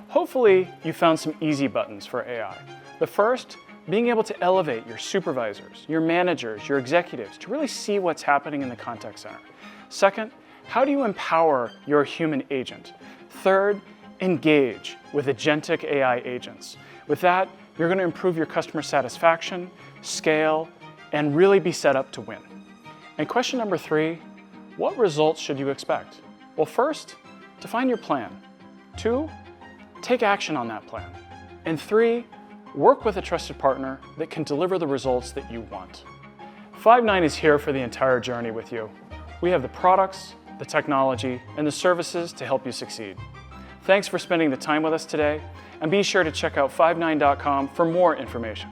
Hopefully, you found some easy buttons for AI. The first, being able to elevate your supervisors, your managers, your executives to really see what's happening in the contact center. Second, how do you empower your human agent? Third, engage with agentic AI agents. With that, you're going to improve your customer satisfaction, scale, and really be set up to win. And question number 3, what results should you expect? Well, first, define your plan. 2, take action on that plan. And 3, work with a trusted partner that can deliver the results that you want. Five9 is here for the entire journey with you. We have the products, the technology, and the services to help you succeed. Thanks for spending the time with us today, and be sure to check out five9.com for more information.